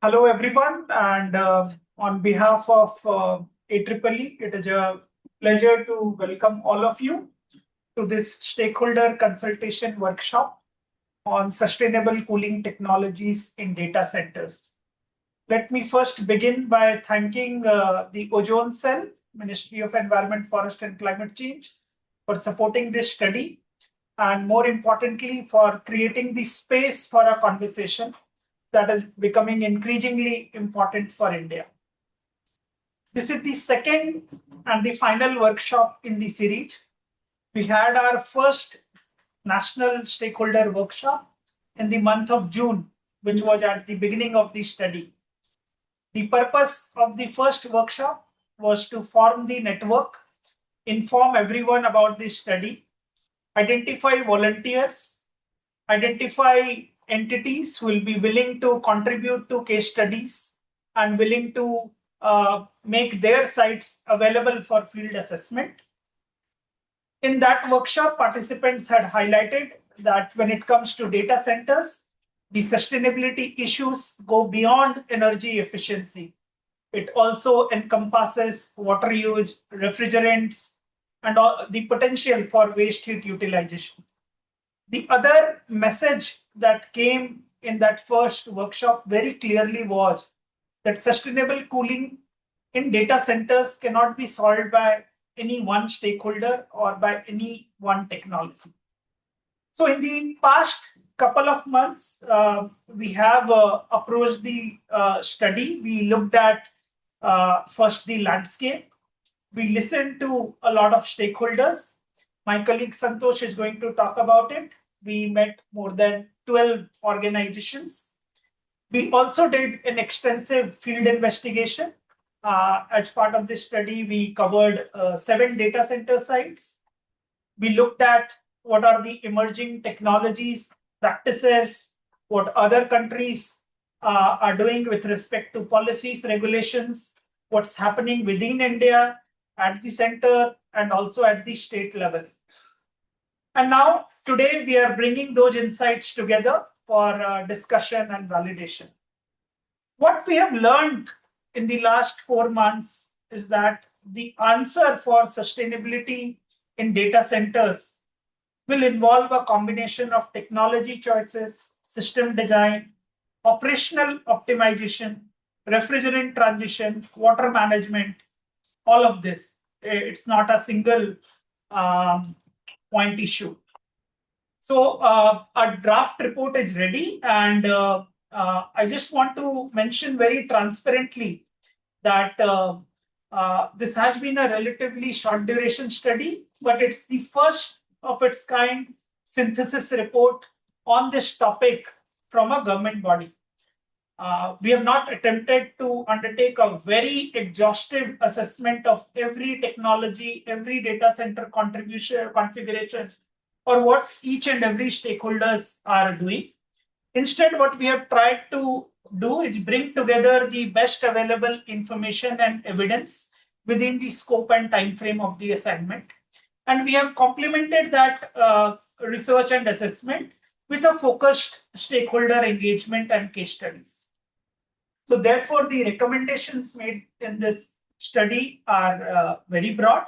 Hello, everyone, and on behalf of AEEE, it is a pleasure to welcome all of you to this stakeholder consultation workshop on sustainable cooling technologies in data centers. Let me first begin by thanking the Ozone Cell, Ministry of Environment, Forest and Climate Change, for supporting this study, and more importantly, for creating the space for a conversation that is becoming increasingly important for India. This is the second and the final workshop in the series. We had our first national stakeholder workshop in the month of June, which was at the beginning of the study. The purpose of the first workshop was to form the network, inform everyone about the study, identify volunteers, identify entities who will be willing to contribute to case studies and willing to make their sites available for field assessment. In that workshop, participants had highlighted that when it comes to data centers, the sustainability issues go beyond energy efficiency. It also encompasses water use, refrigerants, and the potential for waste heat utilization. The other message that came in that first workshop very clearly was that sustainable cooling in data centers cannot be solved by any one stakeholder or by any one technology. So in the past couple of months, we have approached the study. We looked at first the landscape. We listened to a lot of stakeholders. My colleague Santosh is going to talk about it. We met more than 12 organizations. We also did an extensive field investigation. As part of this study, we covered 7 data center sites. We looked at what are the emerging technologies, practices, what other countries are doing with respect to policies, regulations, what's happening within India at the center and also at the state level. And now, today, we are bringing those insights together for discussion and validation. What we have learned in the last 4 months is that the answer for sustainability in data centers will involve a combination of technology choices, system design, operational optimization, refrigerant transition, water management, all of this. It's not a single point issue. So our draft report is ready, and I just want to mention very transparently that this has been a relatively short duration study, but it's the first of its kind synthesis report on this topic from a government body. We have not attempted to undertake a very exhaustive assessment of every technology, every data center contribution, configuration, or what each and every stakeholders are doing. Instead, what we have tried to do is bring together the best available information and evidence within the scope and time frame of the assignment. And we have complemented that research and assessment with a focused stakeholder engagement and case studies. So therefore, the recommendations made in this study are very broad,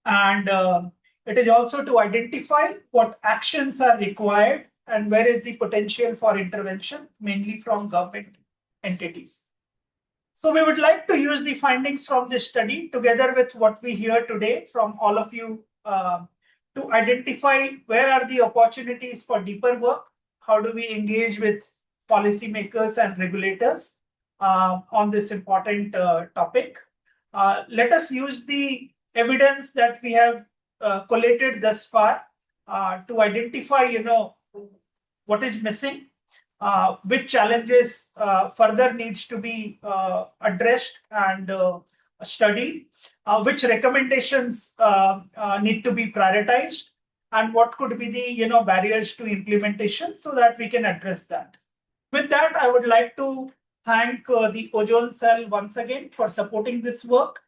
and it is also to identify what actions are required and where is the potential for intervention, mainly from government entities. So we would like to use the findings from this study together with what we hear today from all of you to identify where are the opportunities for deeper work, how do we engage with policymakers and regulators on this important topic. Let us use the evidence that we have collated thus far to identify, what is missing, which challenges further needs to be addressed and studied, which recommendations need to be prioritized, and what could be the barriers to implementation so that we can address that. With that, I would like to thank the Ozone Cell once again for supporting this work.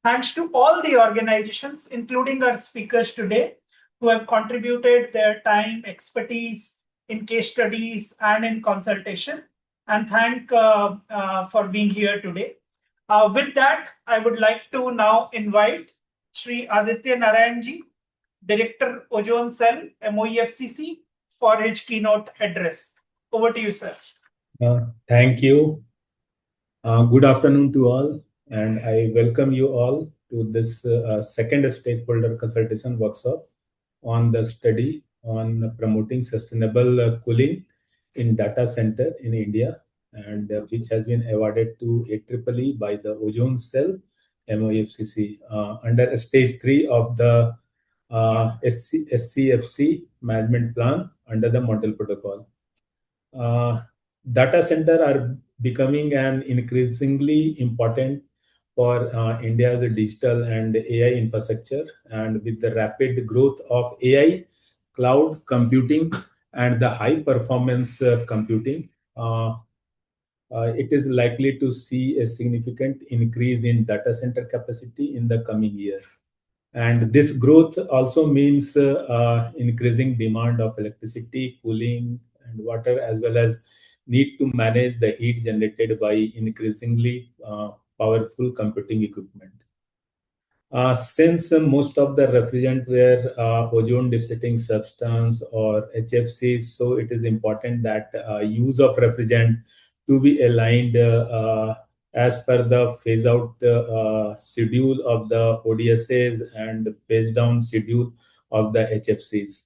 Thanks to all the organizations, including our speakers today, who have contributed their time, expertise in case studies and in consultation. and thank for being here today. With that, I would like to now invite Sri Aditya Narayanji, Director Ozone Cell, MOEFCC, for his keynote address. Over to you, sir. Thank you. Good afternoon to all, and I welcome you all to this second stakeholder consultation workshop on the study on promoting sustainable cooling in data center in India, and which has been awarded to AEEE by the Ozone Cell MOFCC under stage 3 of the SCFC management plan under the Montreal Protocol. Data center are becoming an increasingly important for India's digital and AI infrastructure, and with the rapid growth of AI, cloud computing, and the high performance computing, it is likely to see a significant increase in data center capacity in the coming year. And this growth also means increasing demand of electricity, cooling, and water, as well as need to manage the heat generated by increasingly powerful computing equipment. Since most of the refrigerant were ozone depleting substance or HFCs, so it is important that use of refrigerant to be aligned as per the phase out schedule of the ODSAs and phase down schedule of the HFCs.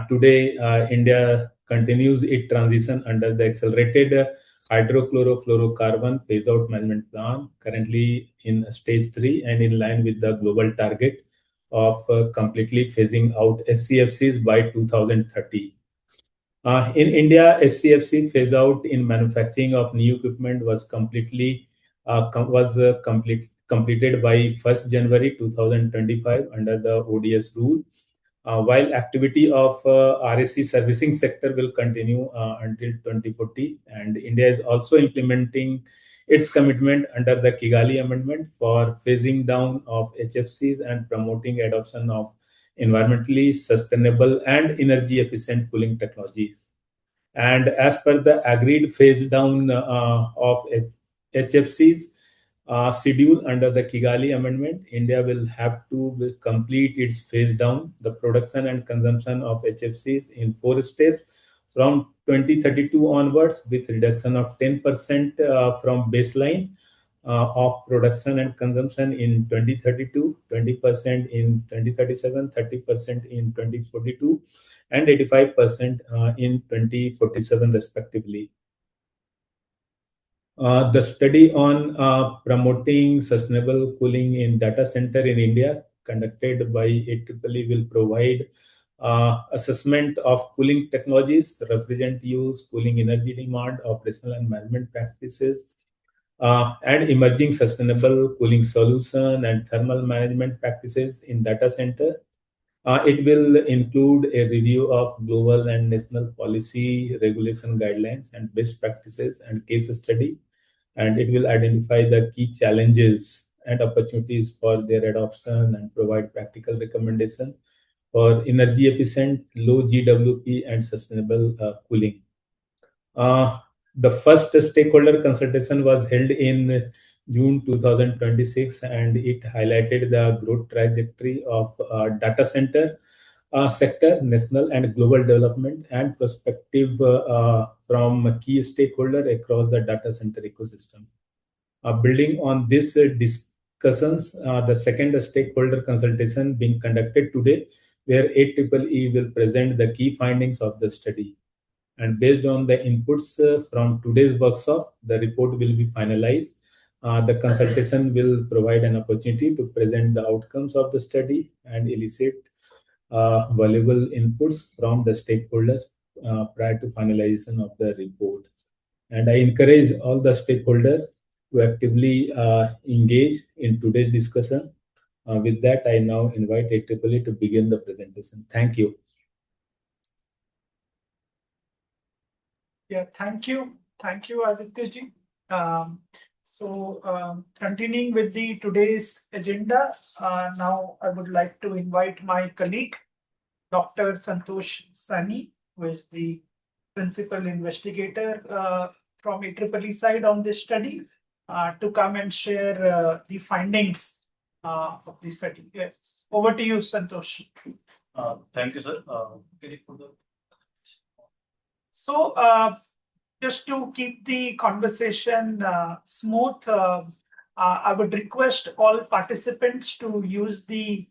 Today, India continues its transition under the accelerated hydrochlorofluorocarbon phase out management plan, currently in stage 3 and in line with the global target of completely phasing out SCFCs by 2030. In India, SCFC phase out in manufacturing of new equipment was completed by 1st January 2025 under the ODS rule. While activity of RSC servicing sector will continue until 2040, and India is also implementing its commitment under the Kigali Amendment for phasing down of HFCs and promoting adoption of environmentally sustainable and energy efficient cooling technologies. And as per the agreed phase down of HFCs, schedule under the Kigali Amendment, India will have to complete its phase down the production and consumption of HFCs in 4 steps from 2032 onwards, with reduction of 10% from baseline of production and consumption in 2032, 20% in 2037, 30% in 2042, and 85% in 2047 respectively. The study on promoting sustainable cooling in data center in India, conducted by AEEE, will provide assessment of cooling technologies, refrigerant use, cooling energy demand, operational and management practices, and emerging sustainable cooling solution and thermal management practices in data center. It will include a review of global and national policy, regulation guidelines, and best practices and case study. And it will identify the key challenges and opportunities for their adoption and provide practical recommendations for energy efficient, low GWP, and sustainable cooling. The first stakeholder consultation was held in June 2026, and it highlighted the growth trajectory of data center sector, national and global development, and perspective from key stakeholders across the data center ecosystem. Building on these discussions, the second stakeholder consultation being conducted today, where AEEE will present the key findings of the study. And based on the inputs from today's workshop, the report will be finalized. The consultation will provide an opportunity to present the outcomes of the study and elicit valuable inputs from the stakeholders prior to finalization of the report. And I encourage all the stakeholders to actively engage in today's discussion. With that, I now invite AEEE to begin the presentation. Thank you. Yeah, thank you, Aditya ji. Continuing with the today's agenda, now I would like to invite my colleague, Dr. Santosh Sani, who is the principal investigator from IEEE side on this study to come and share the findings of the study. Yes. Over to you, Santosh. Thank you, sir. Can you put the... So, just to keep the conversation smooth, I would request all participants to use the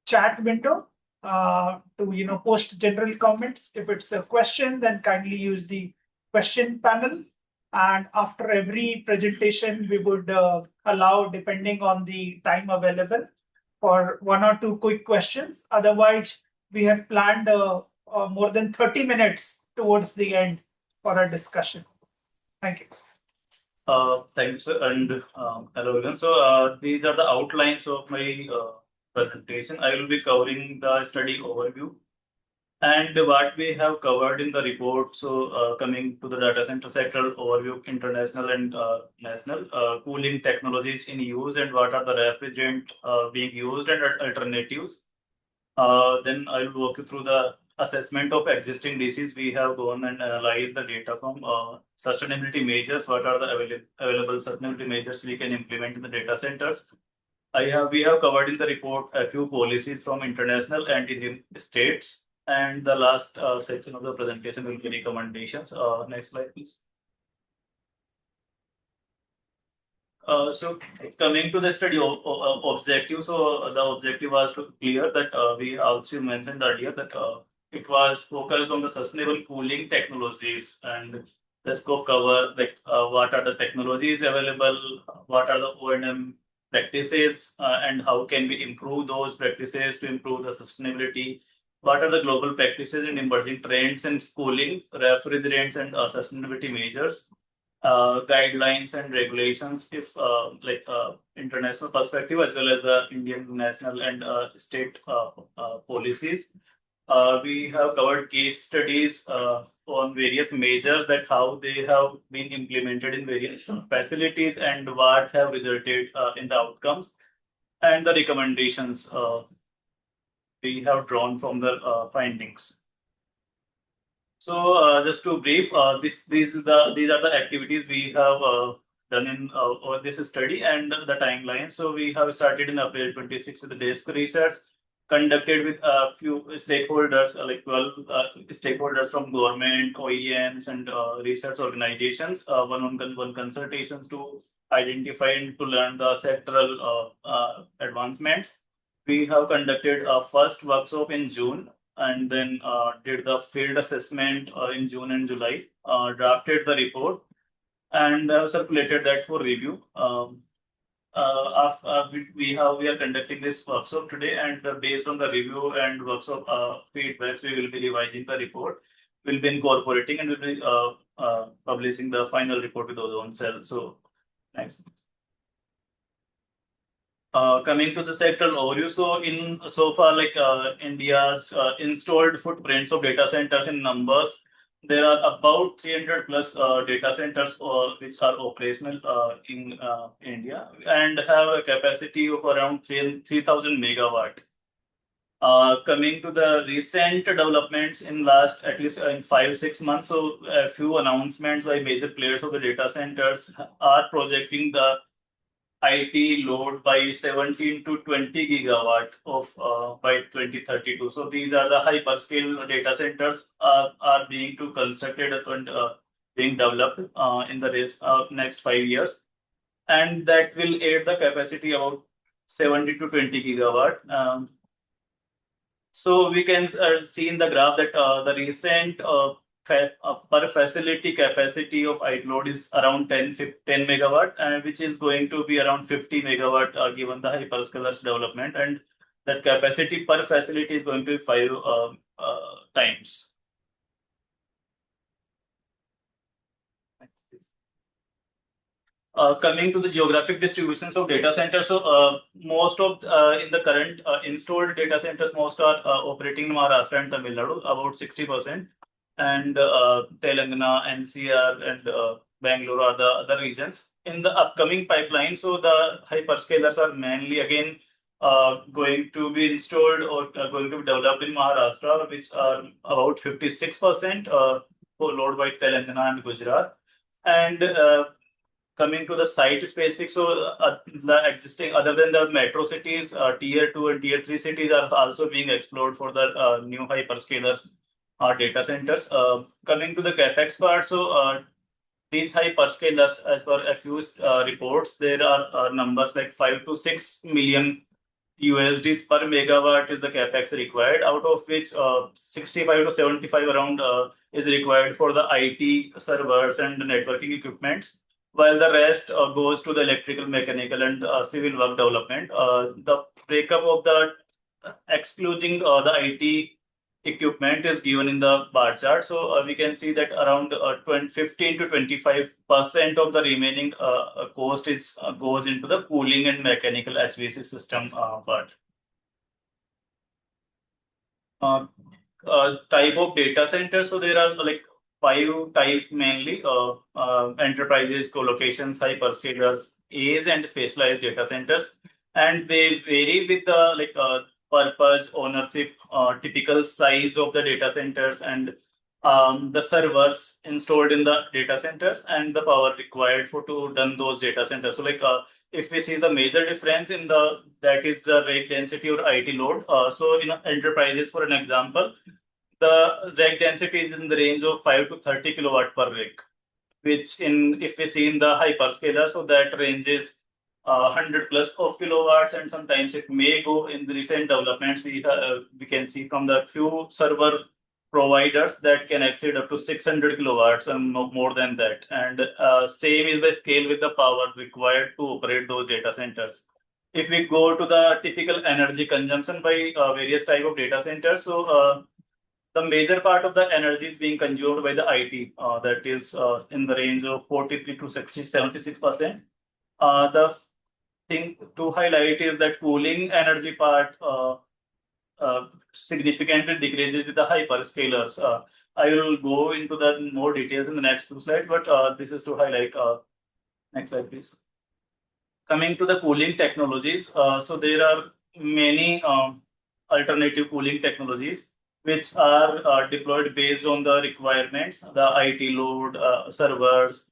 chat window to post general comments. If it's a question, then kindly use the question panel. And after every presentation, we would allow, depending on the time available, for 1 or 2 quick questions. Otherwise, we have planned more than 30 minutes towards the end for our discussion. Thank you. Thank you, sir, and hello everyone. So these are the outlines of my presentation. I will be covering the study overview and what we have covered in the report. So coming to the data center sector overview, international and national cooling technologies in use and what are the refrigerant being used and alternatives. Then I will walk you through the assessment of existing DCs. We have gone and analyzed the data from sustainability measures. What are the available sustainability measures we can implement in the data centers? We have covered in the report a few policies from international and Indian states. And the last section of the presentation will be recommendations. Next slide, please. So coming to the study objective, so the objective was to clear that we also mentioned earlier that it was focused on the sustainable cooling technologies, and the scope covers like what are the technologies available, what are the O&M practices, and how can we improve those practices to improve the sustainability. What are the global practices and emerging trends in cooling, refrigerants, and sustainability measures? Guidelines and regulations, if international perspective as well as the Indian national and state policies. We have covered case studies on various measures that how they have been implemented in various facilities and what have resulted in the outcomes, and the recommendations we have drawn from the findings. So just to brief, these are the activities we have done in this study and the timeline. So we have started in April 26 with the desk research conducted with a few stakeholders, like 12 stakeholders from government, OEMs, and research organizations. One consultations to identify and to learn the sectoral advancements. We have conducted a first workshop in June, and then did the field assessment in June and July, drafted the report, and circulated that for review. We are conducting this workshop today, and based on the review and workshop feedbacks, we will be revising the report. We'll be incorporating and we'll be publishing the final report with Ozone Cell. So, next. Coming to the sectoral overview, so far, like India's installed footprints of data centers in numbers, there are about 300 plus data centers which are operational in India and have a capacity of around 3,000 megawatt. Coming to the recent developments in last at least in 5-6 months, so a few announcements by major players of the data centers are projecting the IT load by 17 to 20 gigawatt of by 2032. So these are the hyperscale data centers are being constructed and being developed in the next 5 years, and that will add the capacity about 70 to 20 gigawatt. So we can see in the graph that the recent per facility capacity of IT load is around 10 megawatt, which is going to be around 50 megawatt given the hyperscalers development, and that capacity per facility is going to be 5 times. Coming to the geographic distributions of data centers, so most of in the current installed data centers, most are operating in Maharashtra and Tamil Nadu, about 60%. And Telangana, NCR, and Bangalore are the other regions. In the upcoming pipeline, so the hyperscalers are mainly again going to be installed or going to be developed in Maharashtra, which are about 56%, followed by Telangana and Gujarat. And coming to the site specific, so the existing, other than the metro cities, tier 2 and tier 3 cities are also being explored for the new hyperscalers data centers. Coming to the capex part, so these hyperscalers, as per a few reports, there are numbers like 5 to 6 million USDs per megawatt is the capex required, out of which 65 to 75 around is required for the IT servers and networking equipments, while the rest goes to the electrical, mechanical, and civil work development. The breakup of the excluding the IT equipment is given in the bar chart. So we can see that around 15 to 25% of the remaining cost is goes into the cooling and mechanical HVAC system part. Type of data centers. So there are like 5 types mainly: enterprises, co-locations, hyperscalers, A's, and specialized data centers, and they vary with the purpose, ownership, typical size of the data centers, and the servers installed in the data centers, and the power required for to run those data centers. So if we see the major difference in that is the rack density or IT load. So in enterprises, for an example, the rack density is in the range of 5 to 30 kilowatt per rack, which if we see in the hyperscaler, so that ranges 100 plus of kilowatts, and sometimes it may go in the recent developments. We can see from the few server providers that can exceed up to 600 kilowatts and more than that. And same is the scale with the power required to operate those data centers. If we go to the typical energy consumption by various type of data centers, so the major part of the energy is being consumed by the IT, that is in the range of 43 to 76%. The thing to highlight is that cooling energy part significantly decreases with the hyperscalers. I will go into the more details in the next few slides, but this is to highlight. Next slide, please. Coming to the cooling technologies, so there are many alternative cooling technologies which are deployed based on the requirements, the IT load, servers,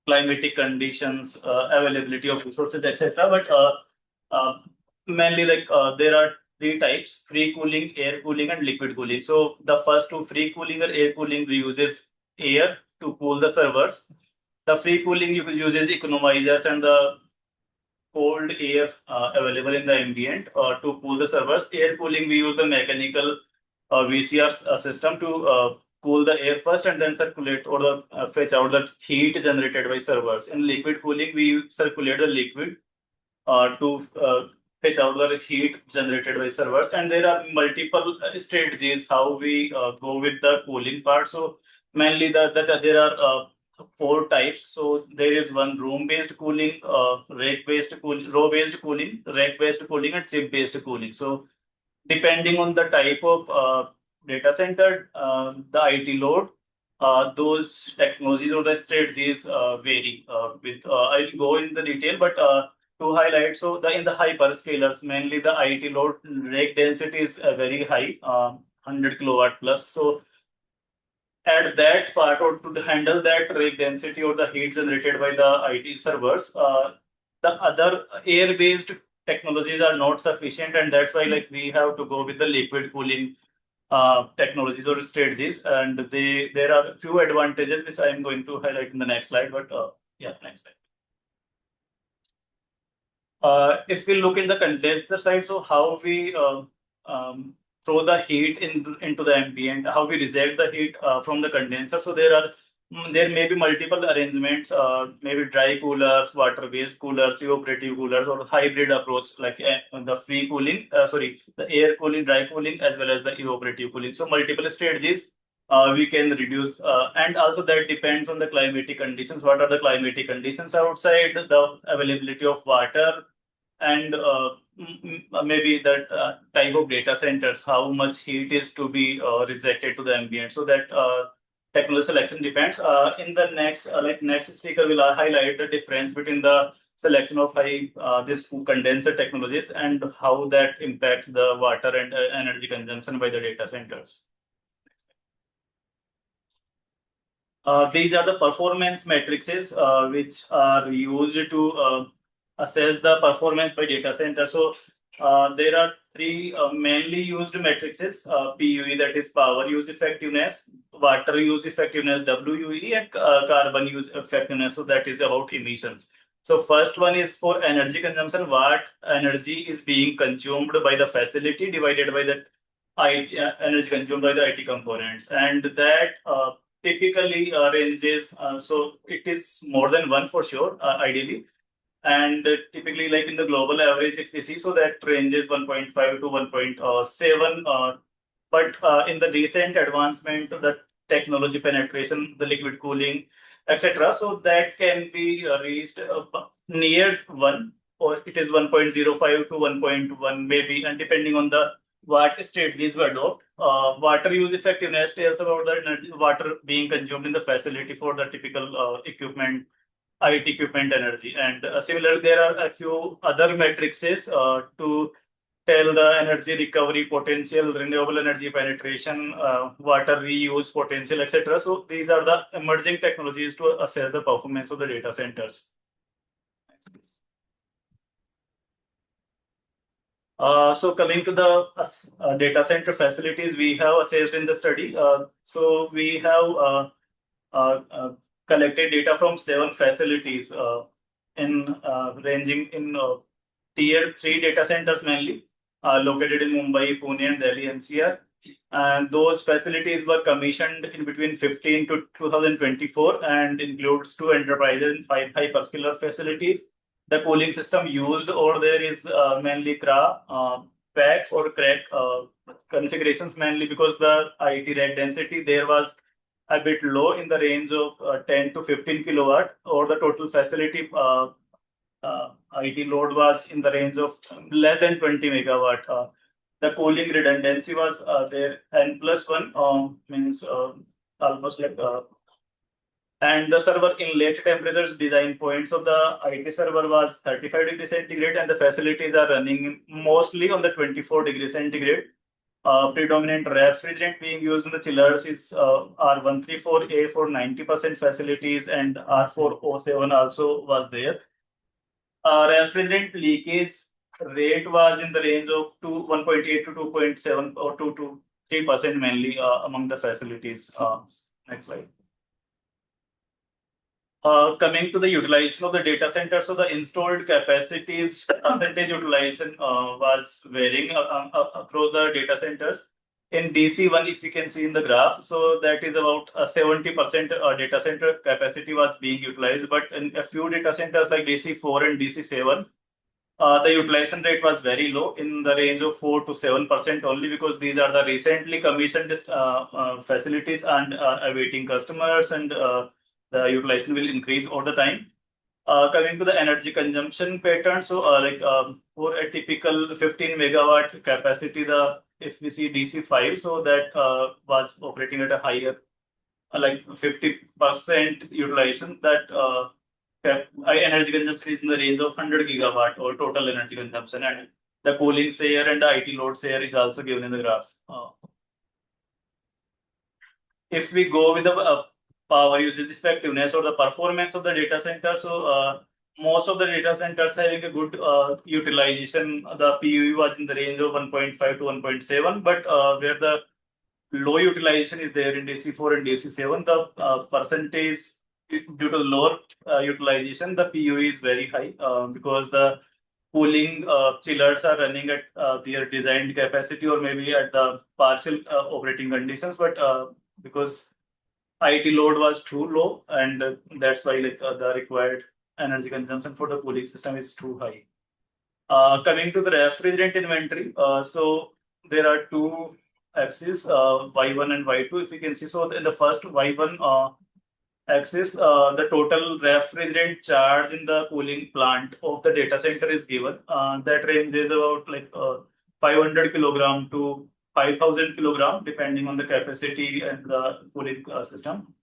climatic conditions, availability of resources, etc. But mainly there are 3 types: free cooling, air cooling, and liquid cooling. So the first two, free cooling or air cooling, uses air to cool the servers. The free cooling uses economizers and the cold air available in the ambient to cool the servers. Air cooling, we use the mechanical VCR system to cool the air first and then circulate or fetch out the heat generated by servers. In liquid cooling, we circulate the liquid to fetch out the heat generated by servers. And there are multiple strategies how we go with the cooling part. So mainly there are 4 types. So there is one room-based cooling, rack-based cooling, row-based cooling, rack-based cooling, and chip-based cooling. So depending on the type of data center, the IT load, those technologies or the strategies vary. I'll go in the detail, but to highlight, so in the hyperscalers, mainly the IT load rack density is very high, 100 kilowatt plus. So at that part, or to handle that rack density or the heat generated by the IT servers, the other air-based technologies are not sufficient, and that's why we have to go with the liquid cooling technologies or strategies. And there are a few advantages which I am going to highlight in the next slide. But yeah, next slide. If we look in the condenser side, so how we throw the heat into the ambient, how we reject the heat from the condenser. So there may be multiple arrangements, maybe dry coolers, water-based coolers, evaporative coolers, or hybrid approach like the free cooling, the air cooling, dry cooling, as well as the evaporative cooling. So multiple strategies we can reduce, and also that depends on the climatic conditions. What are the climatic conditions outside, the availability of water, and maybe that type of data centers, how much heat is to be rejected to the ambient. So that technology selection depends. In the next speaker will highlight the difference between the selection of this condenser technologies and how that impacts the water and energy consumption by the data centers. These are the performance matrices which are used to assess the performance by data center. So there are three mainly used matrices: PUE, that is power use effectiveness; water use effectiveness, WUE; and carbon use effectiveness, so that is about emissions. So first one is for energy consumption. What energy is being consumed by the facility divided by the energy consumed by the IT components, and that typically ranges. So it is more than one for sure, ideally. And typically, like in the global average, if we see, so that ranges 1.5 to 1.7. But in the recent advancement, the technology penetration, the liquid cooling, etc., so that can be reached near 1, or it is 1.05 to 1.1 maybe, and depending on the what strategies we adopt. Water use effectiveness tells about the energy, water being consumed in the facility for the typical equipment, IT equipment energy. And similarly, there are a few other matrices to tell the energy recovery potential, renewable energy penetration, water reuse potential, etc. So these are the emerging technologies to assess the performance of the data centers. So coming to the data center facilities we have assessed in the study. So we have collected data from 7 facilities in ranging in tier 3 data centers mainly, located in Mumbai, Pune, and Delhi NCR. And those facilities were commissioned in between 15 to 2024 and includes 2 enterprises and 5 hyperscaler facilities. The cooling system used over there is mainly CRA, PAC or crack configurations, mainly because the IT rack density there was a bit low, in the range of 10 to 15 kilowatt, or the total facility IT load was in the range of less than 20 megawatt. The cooling redundancy was there, N+1 means almost like and the server inlet temperatures design points of the IT server was 35 degrees centigrade, and the facilities are running mostly on the 24 degrees centigrade. Predominant refrigerant being used in the chillers is R134A for 90% facilities, and R407 also was there. Refrigerant leakage rate was in the range of 1.8 to 2.7 or 2 to 3% mainly among the facilities. Next slide. Coming to the utilization of the data center, so the installed capacities percentage utilization was varying across the data centers. In DC1, if you can see in the graph, so that is about 70% data center capacity was being utilized, but in a few data centers like DC4 and DC7, the utilization rate was very low, in the range of 4 to 7% only, because these are the recently commissioned facilities and awaiting customers, and the utilization will increase all the time. Coming to the energy consumption pattern, so for a typical 15 megawatt capacity, if we see DC5, so that was operating at a higher, like 50% utilization. That energy consumption is in the range of 100 gigawatt or total energy consumption, and the cooling share and the IT load share is also given in the graph. If we go with the power usage effectiveness or the performance of the data center, so most of the data centers having a good utilization. The PUE was in the range of 1.5 to 1.7, but where the low utilization is there in DC4 and DC7, the percentage due to lower utilization, the PUE is very high because the cooling chillers are running at their designed capacity or maybe at the partial operating conditions, but because IT load was too low, and that's why the required energy consumption for the cooling system is too high. Coming to the refrigerant inventory, so there are 2 axes, Y1 and Y2. If you can see, so in the first Y1 axis, the total refrigerant charge in the cooling plant of the data center is given. That range is about 500 kilogram to 5,000 kilogram, depending on the capacity and the cooling system.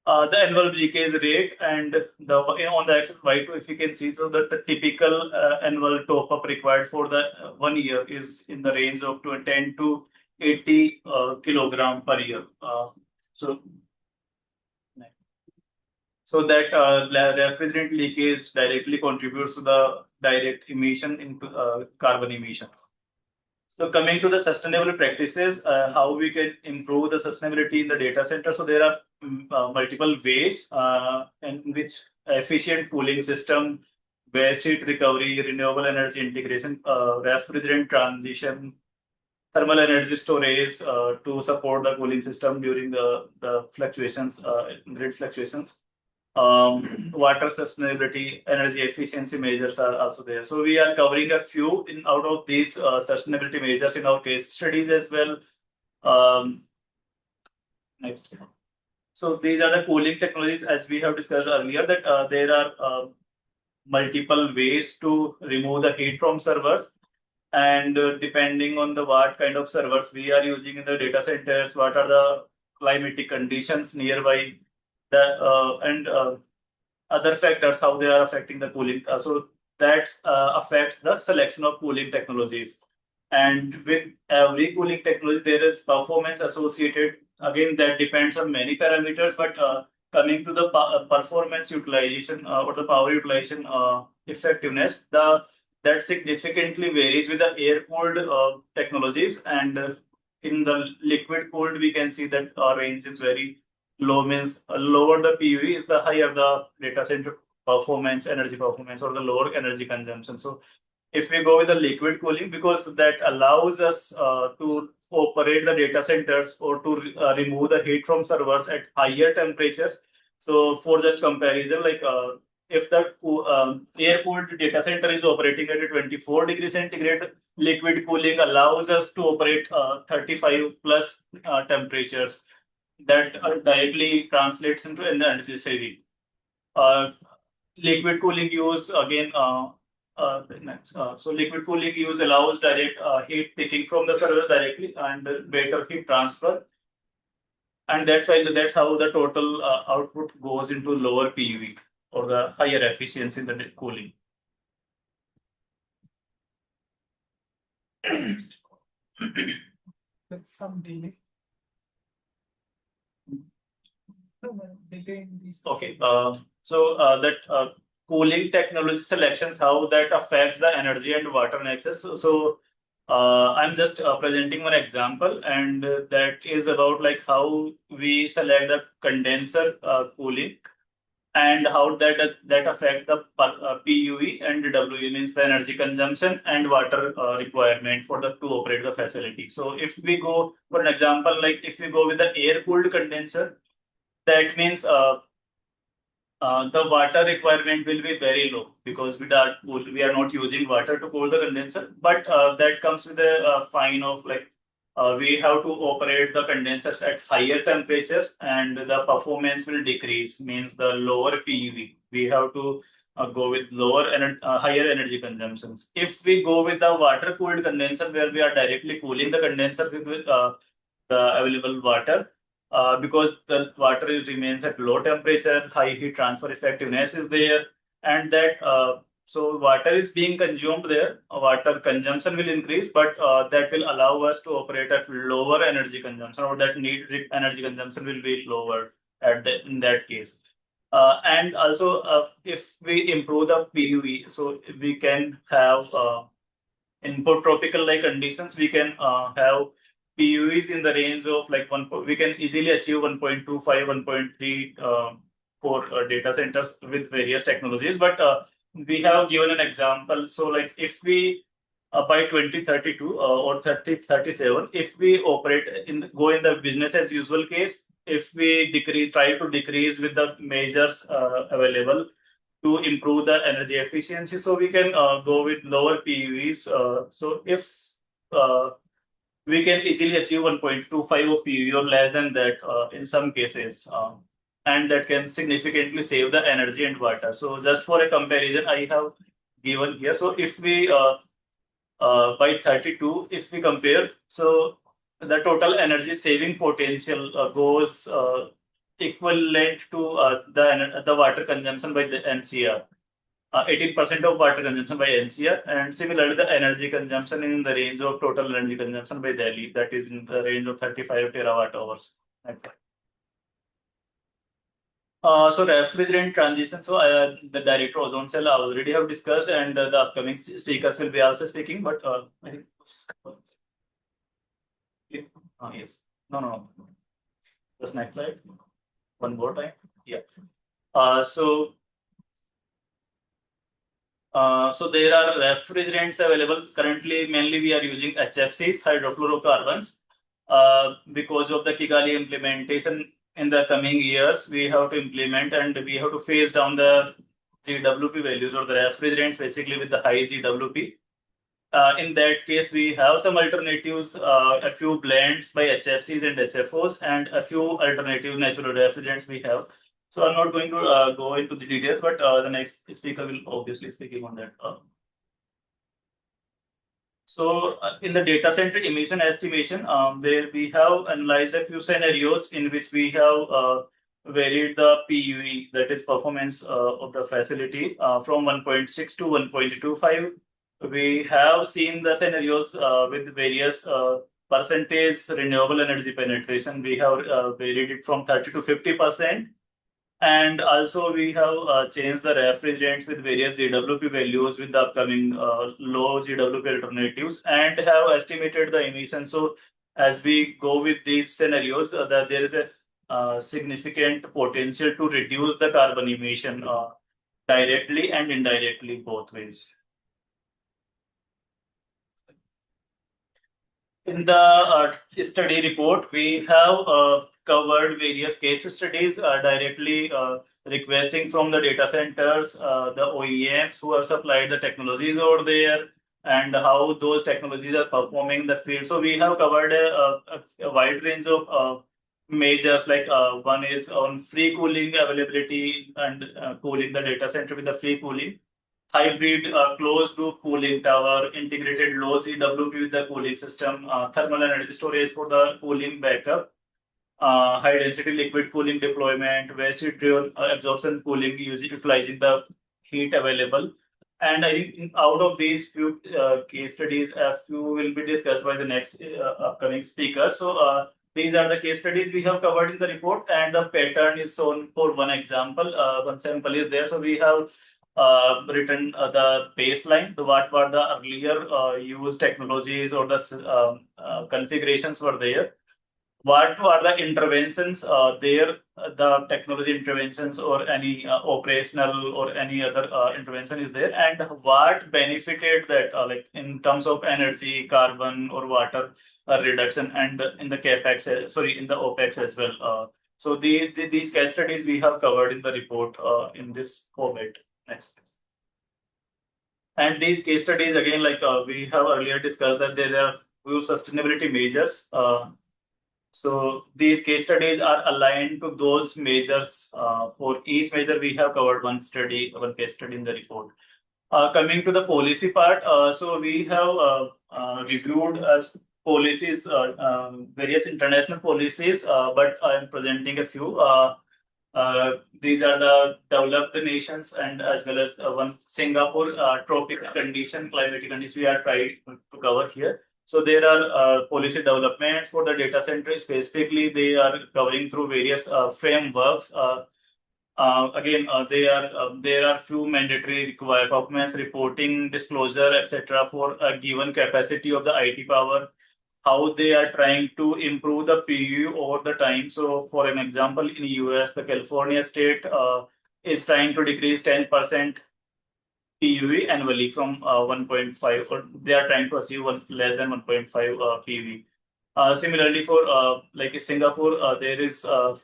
The annual leakage rate, and on the axis Y2, if you can see, so that the typical annual top up required for the 1 year is in the range of 10 to 80 kilogram per year. So next. So that refrigerant leakage directly contributes to the direct emission into carbon emissions. So coming to the sustainable practices, how we can improve the sustainability in the data center. So there are multiple ways in which efficient cooling system, waste heat recovery, renewable energy integration, refrigerant transition, thermal energy storage to support the cooling system during the fluctuations, grid fluctuations. Water sustainability, energy efficiency measures are also there. So we are covering a few out of these sustainability measures in our case studies as well. Next. So these are the cooling technologies, as we have discussed earlier, that there are multiple ways to remove the heat from servers. And depending on the what kind of servers we are using in the data centers, what are the climatic conditions nearby, and other factors, how they are affecting the cooling. So that affects the selection of cooling technologies. And with every cooling technology, there is performance associated. Again, that depends on many parameters, but coming to the performance utilization or the power utilization effectiveness, that significantly varies with the air-cooled technologies. And in the liquid-cooled, we can see that our range is very low, means lower the PUE is the higher the data center performance, energy performance, or the lower energy consumption. So if we go with the liquid cooling, because that allows us to operate the data centers or to remove the heat from servers at higher temperatures. So for just comparison, like if the air-cooled data center is operating at a 24 degrees centigrade, liquid cooling allows us to operate 35 plus temperatures. That directly translates into energy saving. Liquid cooling use again. So liquid cooling use allows direct heat taking from the server directly and better heat transfer. And that's why that's how the total output goes into lower PUE or the higher efficiency in the cooling. With some delay. Delay in these. Okay. So that cooling technology selections, how that affects the energy and water nexus. So I'm just presenting one example, and that is about like how we select the condenser cooling and how that affects the PUE and WE, means the energy consumption and water requirement for to operate the facility. So if we go for an example, like if we go with the air-cooled condenser, that means the water requirement will be very low because we are not using water to cool the condenser. But that comes with a fine of like we have to operate the condensers at higher temperatures and the performance will decrease, means the lower PUE. We have to go with higher energy consumptions. If we go with the water cooled condenser where we are directly cooling the condenser with the available water, because the water remains at low temperature, high heat transfer effectiveness is there, and that so water is being consumed there. Water consumption will increase, but that will allow us to operate at lower energy consumption, or that energy consumption will be lower in that case. And also, if we improve the PUE, so we can have input tropical like conditions, we can have PUEs in the range of like we can easily achieve 1.25, 1.3 for data centers with various technologies. But we have given an example. So like if we by 2032 or 3037, if we operate go in the business as usual case, if we try to decrease with the measures available to improve the energy efficiency, so we can go with lower PUEs. So if we can easily achieve 1.25 of PUE or less than that in some cases, and that can significantly save the energy and water. So just for a comparison, I have given here. So if we by 32, if we compare, so the total energy saving potential goes equivalent to the water consumption by the NCR. 18% of water consumption by NCR, and similarly the energy consumption in the range of total energy consumption by Delhi, that is in the range of 35 terawatt hours. So refrigerant transition. So the director Ozone Cell I already have discussed, and the upcoming speakers will be also speaking. But I think yes, no. Just next slide. One more time. Yeah. So there are refrigerants available. Currently, mainly we are using HFCs, hydrofluorocarbons. Because of the Kigali implementation in the coming years, we have to implement and we have to phase down the GWP values or the refrigerants basically with the high GWP. In that case, we have some alternatives, a few blends by HFCs and HFOs, and a few alternative natural refrigerants we have. So I'm not going to go into the details, but the next speaker will obviously speaking on that. In the data center emission estimation, there we have analyzed a few scenarios in which we have varied the PUE, that is performance of the facility, from 1.6 to 1.25. We have seen the scenarios with various percentage renewable energy penetration. We have varied it from 30 to 50%. And also we have changed the refrigerants with various GWP values with the upcoming low GWP alternatives and have estimated the emissions. So as we go with these scenarios, that there is a significant potential to reduce the carbon emission directly and indirectly both ways. In the study report, we have covered various case studies directly requesting from the data centers, the OEMs who have supplied the technologies over there, and how those technologies are performing in the field. So we have covered a wide range of measures, like one is on free cooling availability and cooling the data center with the free cooling. Hybrid closed loop cooling tower, integrated low GWP with the cooling system, thermal energy storage for the cooling backup, high density liquid cooling deployment, waste heat absorption cooling utilizing the heat available. And I think out of these few case studies, a few will be discussed by the next upcoming speakers. So these are the case studies we have covered in the report, and the pattern is shown for one example. One sample is there. So we have written the baseline, what were the earlier used technologies or the configurations were there. What were the interventions there, the technology interventions or any operational or any other intervention is there, and what benefited that, like in terms of energy, carbon or water reduction, and in the capex, in the opex as well. So these case studies we have covered in the report in this format. Next. And these case studies, again, like we have earlier discussed, that there are few sustainability measures. So these case studies are aligned to those measures. For each measure, we have covered one case study in the report. Coming to the policy part, so we have reviewed policies, various international policies, but I am presenting a few. These are the developed nations and as well as one Singapore tropical condition, climatic conditions we are trying to cover here. So there are policy developments for the data center. Specifically, they are covering through various frameworks. Again, there are few mandatory performance reporting, disclosure, etc. for a given capacity of the IT power. How they are trying to improve the PU over the time. So, for an example, in US, the California state is trying to decrease 10% PUE annually from 1.5, or they are trying to achieve less than 1.5 PUE. Similarly, for like Singapore, there is the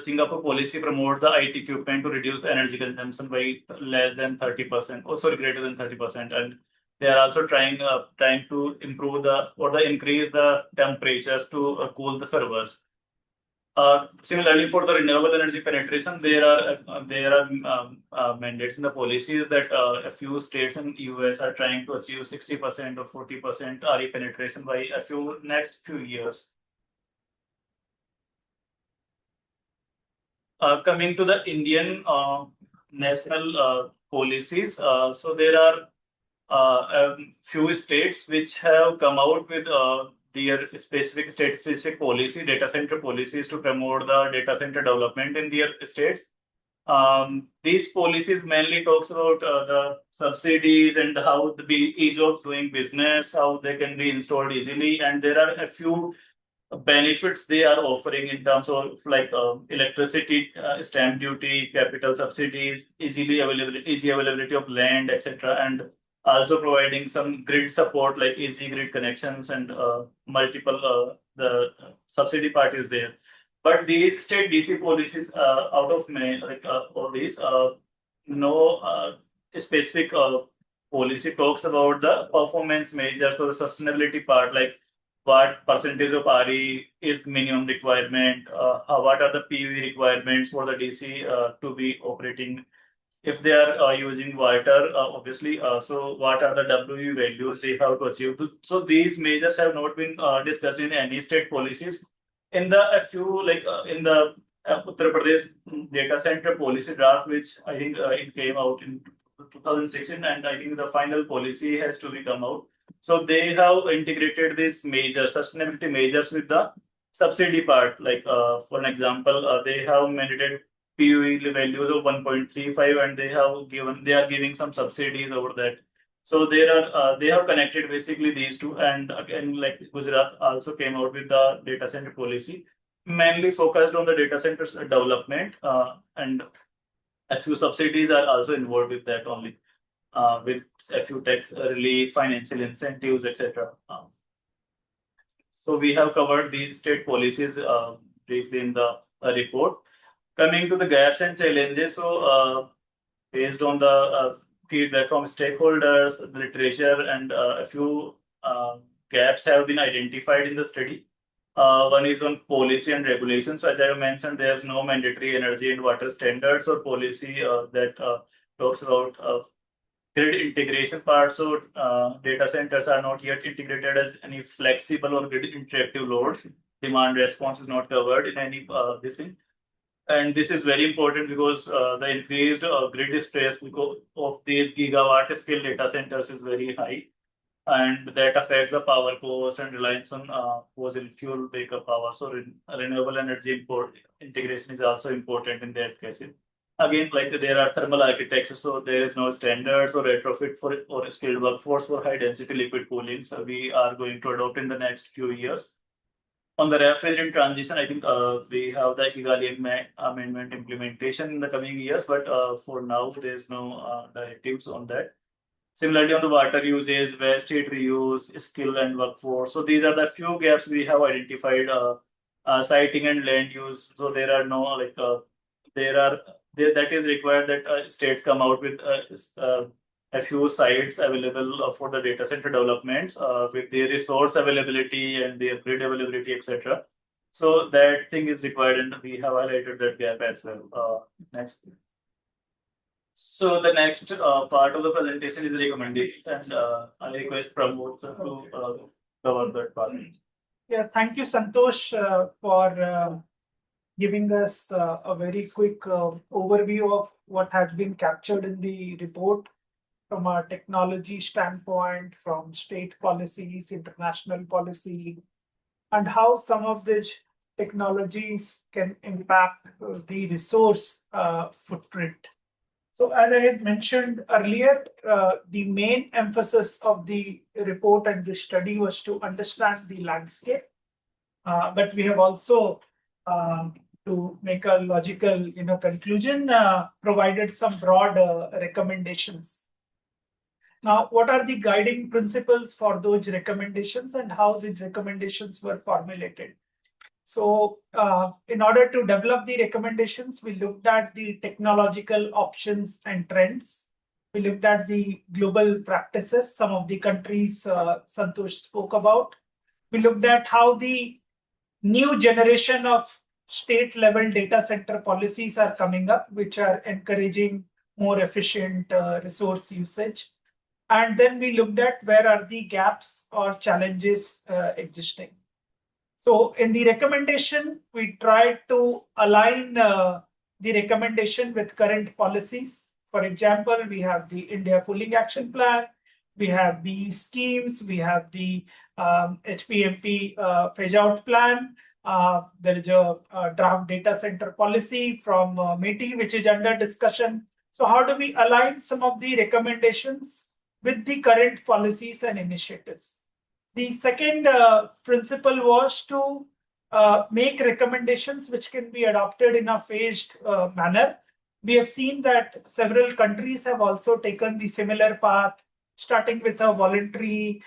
Singapore policy promotes the IT equipment to reduce energy consumption by less than 30%, greater than 30%, and they are also trying to improve increase the temperatures to cool the servers. Similarly, for the renewable energy penetration, there are mandates in the policies that a few states in the US are trying to achieve 60% or 40% RE penetration by next few years. Coming to the Indian national policies, so there are a few states which have come out with their specific state-specific policy, data center policies to promote the data center development in their states. These policies mainly talks about the subsidies and how the ease of doing business, how they can be installed easily, and there are a few benefits they are offering in terms of like electricity stamp duty, capital subsidies, easy availability of land, etc., and also providing some grid support like easy grid connections and multiple the subsidy part is there. But these state DC policies out of May, like all these, no specific policy talks about the performance measures or the sustainability part, like what percentage of RE is minimum requirement, what are the PUE requirements for the DC to be operating, if they are using water, obviously, so what are the WU values they have to achieve. So these measures have not been discussed in any state policies. In the a few like in the Uttar Pradesh data center policy draft, which I think it came out in 2016, and I think the final policy has to be come out. So they have integrated these measures, sustainability measures, with the subsidy part. Like for an example, they have mandated PUE values of 1.35, and they are giving some subsidies over that. So they have connected basically these two, and again, like Gujarat also came out with the data center policy, mainly focused on the data centers development, and a few subsidies are also involved with that only, with a few tax relief, financial incentives, etc. So we have covered these state policies briefly in the report. Coming to the gaps and challenges, so based on the feedback from stakeholders, the literature, and a few gaps have been identified in the study. One is on policy and regulation. So as I mentioned, there's no mandatory energy and water standards or policy that talks about grid integration part. So data centers are not yet integrated as any flexible or grid interactive loads. Demand response is not covered in any this thing. And this is very important because the increased grid stress because of these gigawatt scale data centers is very high, and that affects the power cost and reliance on fossil fuel backup power. So renewable energy import integration is also important in that case. Again, like there are thermal architectures, so there is no standards or retrofit for or skilled workforce for high density liquid cooling. So we are going to adopt in the next few years. On the refrigerant transition, I think we have the Kigali Amendment implementation in the coming years, but for now, there's no directives on that. Similarly, on the water usage, waste heat reuse, skill and workforce. So these are the few gaps we have identified. Siting and land use. So there are no like that is required that states come out with a few sites available for the data center developments with the resource availability and the grid availability, etc. So that thing is required, and we have highlighted that gap as well. Next. So the next part of the presentation is recommendations, and I request Pramod sir to cover that part. Yeah, thank you, Santosh, for giving us a very quick overview of what has been captured in the report from a technology standpoint, from state policies, international policy, and how some of these technologies can impact the resource footprint. So as I had mentioned earlier, the main emphasis of the report and the study was to understand the landscape, but we have also, to make a logical conclusion, provided some broad recommendations. Now, what are the guiding principles for those recommendations and how these recommendations were formulated? So in order to develop the recommendations, we looked at the technological options and trends. We looked at the global practices, some of the countries Santosh spoke about. We looked at how the new generation of state level data center policies are coming up, which are encouraging more efficient resource usage. And then we looked at where are the gaps or challenges existing. So in the recommendation, we tried to align the recommendation with current policies. For example, we have the India Cooling Action Plan, we have the schemes, we have the HPMP phase out plan. There is a draft data center policy from METI, which is under discussion. So how do we align some of the recommendations with the current policies and initiatives? The second principle was to make recommendations which can be adopted in a phased manner. We have seen that several countries have also taken the similar path, starting with a voluntary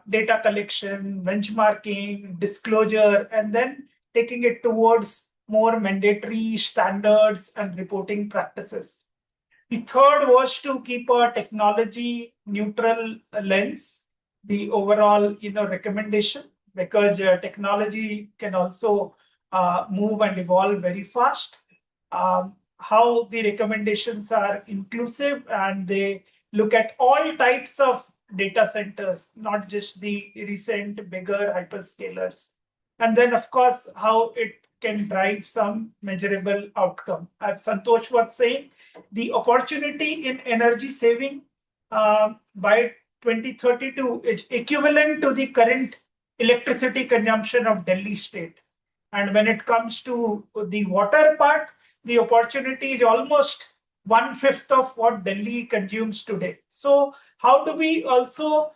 data collection, benchmarking, disclosure, and then taking it towards more mandatory standards and reporting practices. The third was to keep a technology neutral lens, the overall recommendation, because technology can also move and evolve very fast. How the recommendations are inclusive and they look at all types of data centers, not just the recent bigger hyperscalers. And then, of course, how it can drive some measurable outcome. As Santosh was saying, the opportunity in energy saving by 2032 is equivalent to the current electricity consumption of Delhi state. And when it comes to the water part, the opportunity is almost 1/5 of what Delhi consumes today. So how do we also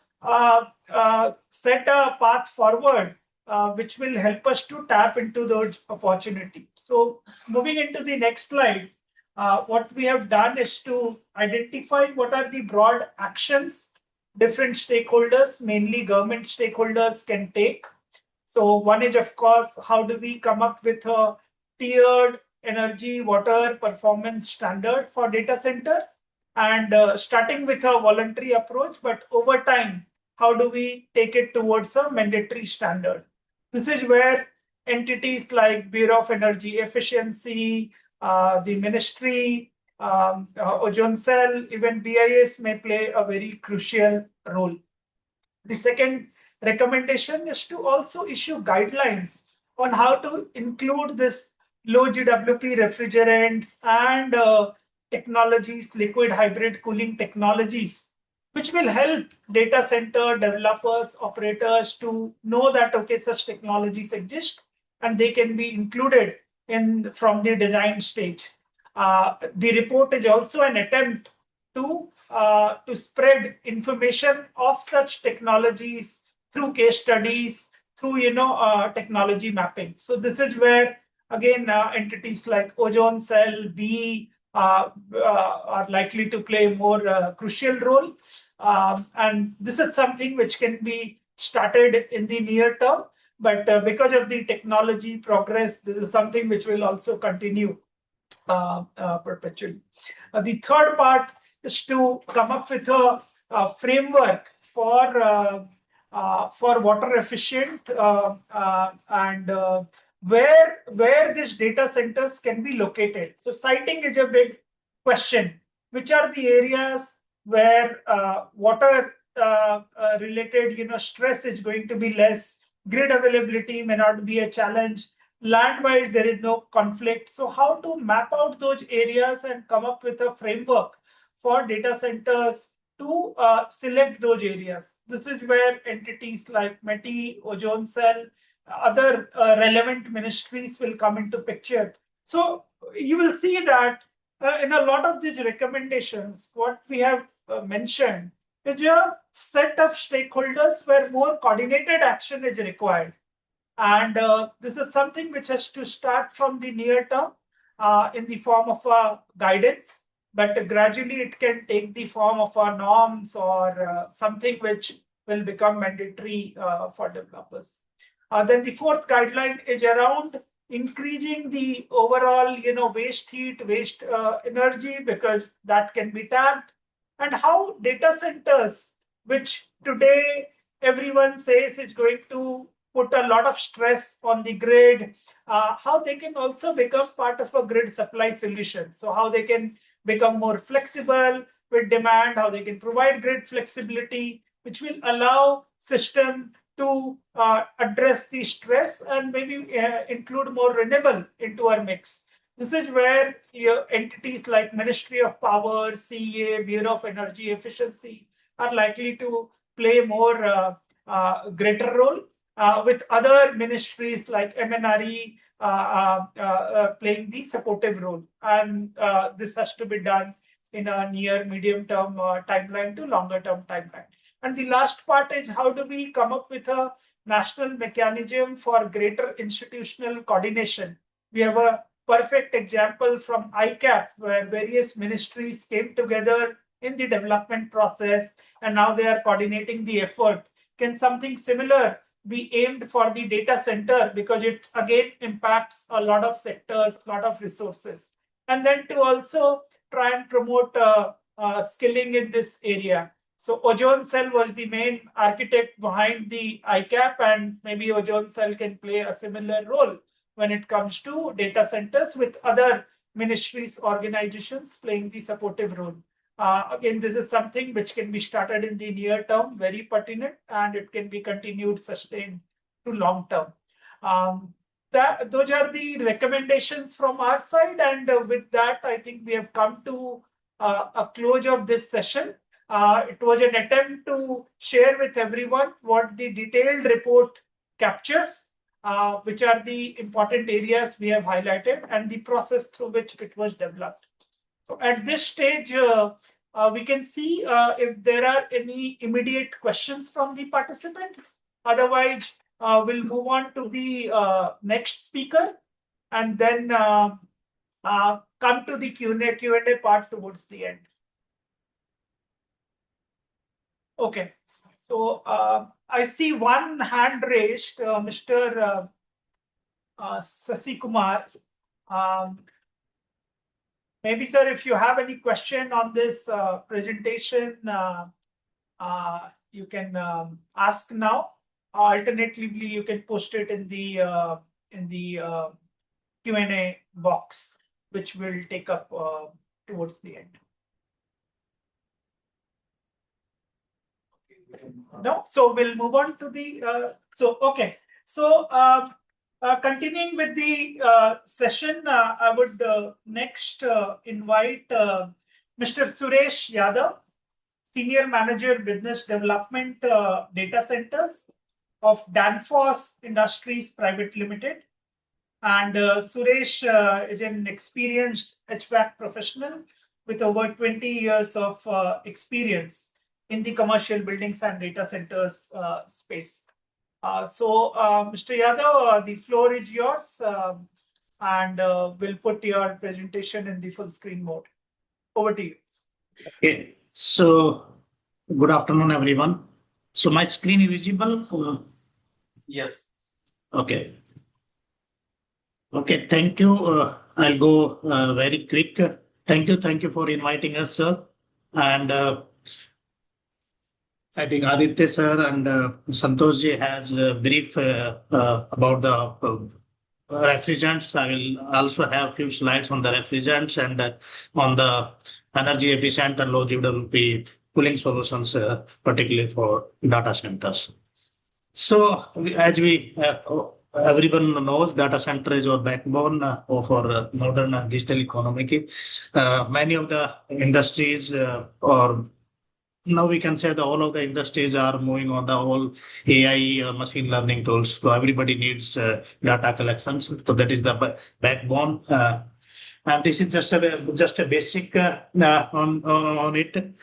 set a path forward which will help us to tap into those opportunities? So moving into the next slide, what we have done is to identify what are the broad actions different stakeholders, mainly government stakeholders, can take. So one is, of course, how do we come up with a tiered energy water performance standard for data center, and starting with a voluntary approach, but over time, how do we take it towards a mandatory standard? This is where entities like Bureau of Energy Efficiency, the ministry, Ozone Cell, even BIS may play a very crucial role. The second recommendation is to also issue guidelines on how to include this low GWP refrigerants and technologies, liquid hybrid cooling technologies, which will help data center developers, operators to know that, okay, such technologies exist and they can be included from the design stage. The report is also an attempt to spread information of such technologies through case studies, through technology mapping. So this is where again entities like Ozone Cell, B are likely to play a more crucial role, and this is something which can be started in the near term. But because of the technology progress, this is something which will also continue perpetually. The third part is to come up with a framework for water efficient and where these data centers can be located. So siting is a big question. Which are the areas where water related stress is going to be less? Grid availability may not be a challenge. Land-wise, there is no conflict. So how to map out those areas and come up with a framework for data centers to select those areas. This is where entities like METI, Ozone Cell, other relevant ministries will come into picture. So you will see that in a lot of these recommendations, what we have mentioned is a set of stakeholders where more coordinated action is required. And this is something which has to start from the near term in the form of a guidance, but gradually it can take the form of a norms or something which will become mandatory for developers. Then the fourth guideline is around increasing the overall waste heat, waste energy, because that can be tapped, and how data centers, which today everyone says is going to put a lot of stress on the grid, how they can also become part of a grid supply solution. So how they can become more flexible with demand, how they can provide grid flexibility, which will allow system to address the stress and maybe include more renewable into our mix. This is where entities like Ministry of Power, CEA, Bureau of Energy Efficiency are likely to play more greater role, with other ministries like MNRE playing the supportive role. And this has to be done in a near medium term timeline to longer term timeline. And the last part is, how do we come up with a national mechanism for greater institutional coordination? We have a perfect example from ICAP, where various ministries came together in the development process, and now they are coordinating the effort. Can something similar be aimed for the data center, because it again impacts a lot of sectors, a lot of resources? And then to also try and promote skilling in this area. So Ozone Cell was the main architect behind the ICAP, and maybe Ozone Cell can play a similar role when it comes to data centers, with other ministries, organizations playing the supportive role. Again, this is something which can be started in the near term, very pertinent, and it can be continued, sustained to long term. Those are the recommendations from our side, and with that, I think we have come to a close of this session. It was an attempt to share with everyone what the detailed report captures, which are the important areas we have highlighted, and the process through which it was developed. So at this stage, we can see if there are any immediate questions from the participants. Otherwise, we'll move on to the next speaker, and then come to the Q&A part towards the end. Okay, so I see one hand raised, Mr. Sasi Kumar. Maybe, sir, if you have any question on this presentation, you can ask now. Alternatively, you can post it in the Q&A box, which we'll take up towards the end. No, so we'll move on to the. Okay. So continuing with the session, I would next invite Mr. Suresh Yadav, Senior Manager Business Development Data Centers of Danfoss Industries Private Limited. And Suresh is an experienced HVAC professional with over 20 years of experience in the commercial buildings and data centers space. Mr. Yadav, the floor is yours, and we'll put your presentation in the full screen mode. Over to you. Okay, so good afternoon, everyone. So my screen is visible? Yes. Okay. Okay, thank you. I'll go very quick. Thank you for inviting us, sir. And I think Aditya sir and Santosh ji has a brief about the refrigerants. I will also have a few slides on the refrigerants and on the energy efficient and low GWP cooling solutions, particularly for data centers. So as everyone knows, data center is our backbone of our modern digital economy. Many of the industries or now we can say that all of the industries are moving on the whole AI machine learning tools. So everybody needs data collections. So that is the backbone. And this is just a basic on it.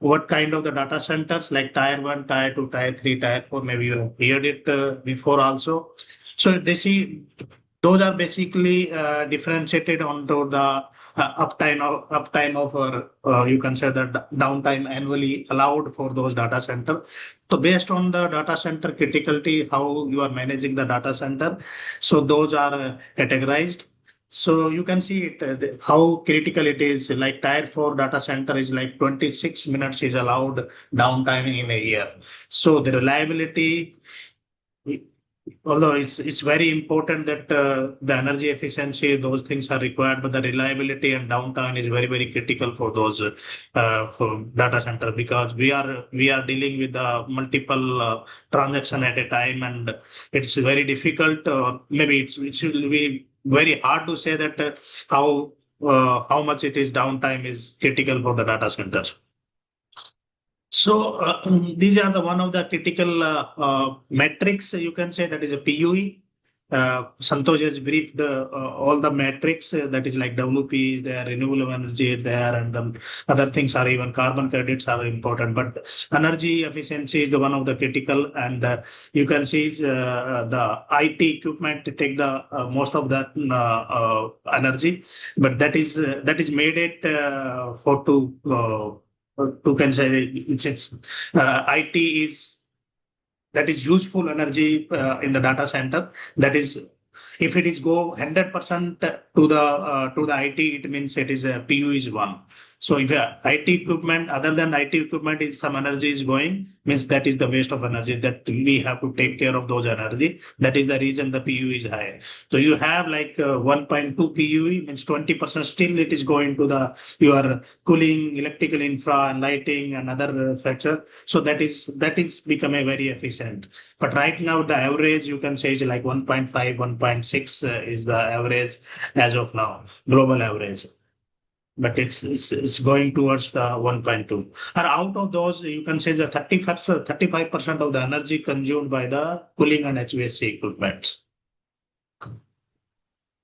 What kind of the data centers like tier 1, tier 2, tier 3, tier 4, maybe you have heard it before also. So those are basically differentiated onto the uptime of you can say the downtime annually allowed for those data center. So based on the data center criticality, how you are managing the data center, so those are categorized. So you can see it how critical it is. Like tier 4 data center is like 26 minutes is allowed downtime in a year. So the reliability, although it's very important that the energy efficiency, those things are required, but the reliability and downtime is very, very critical for those for data center, because we are dealing with multiple transaction at a time, and it's very difficult. Maybe it will be very hard to say that how much it is downtime is critical for the data centers. So these are the one of the critical metrics you can say, that is a PUE. Santosh has briefed all the metrics, that is like WP is there, renewable energy is there, and the other things are even carbon credits are important. But energy efficiency is the one of the critical, and you can see the IT equipment to take the most of that energy, but that is made it for to can say it's IT is that is useful energy in the data center. That is, if it is go 100% to the IT, it means it is PU is one. So if IT equipment, other than IT equipment, is some energy is going, means that is the waste of energy, that we have to take care of those energy. That is the reason the PU is high. So you have like 1.2 PUE, means 20% still it is going to the your cooling, electrical infra, and lighting and other factor. So that is become a very efficient. But right now the average you can say is like 1.5, 1.6 is the average as of now, global average. But it's going towards the 1.2. And out of those, you can say the 35% of the energy consumed by the cooling and HVAC equipment.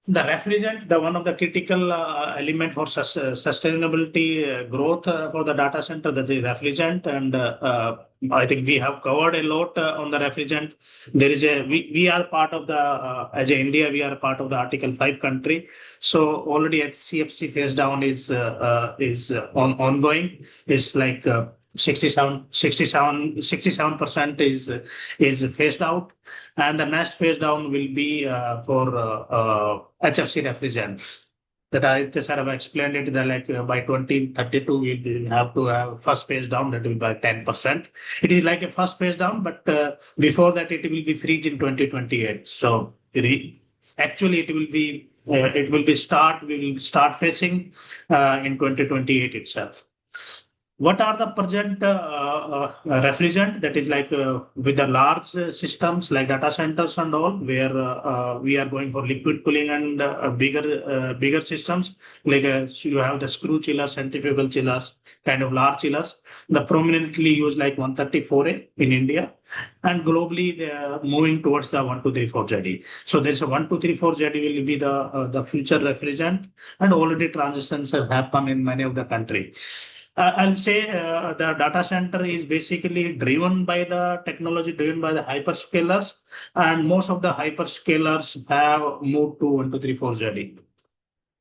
The refrigerant, the one of the critical element for sustainability growth for the data center, that is refrigerant, and I think we have covered a lot on the refrigerant. There is we are part of the as a India, we are part of the Article 5 country. So already CFC phase down is ongoing. It's like 67% is phased out, and the next phase down will be for HFC refrigerant. That sir have explained it that like by 2032 we will have to have first phase down, that will be by 10%. It is like a first phase down, but before that it will be freeze in 2028. So actually it will be we will start facing in 2028 itself. What are the present refrigerant, that is like with the large systems like data centers and all, where we are going for liquid cooling and bigger systems, like you have the screw chillers, centrifugal chillers, kind of large chillers. The prominently used like 134A in India, and globally they are moving towards the 1234 JD. So there's a 1234 JD will be the future refrigerant, and already transitions have happened in many of the country. I'll say the data center is basically driven by the technology, driven by the hyperscalers, and most of the hyperscalers have moved to 1234 JD.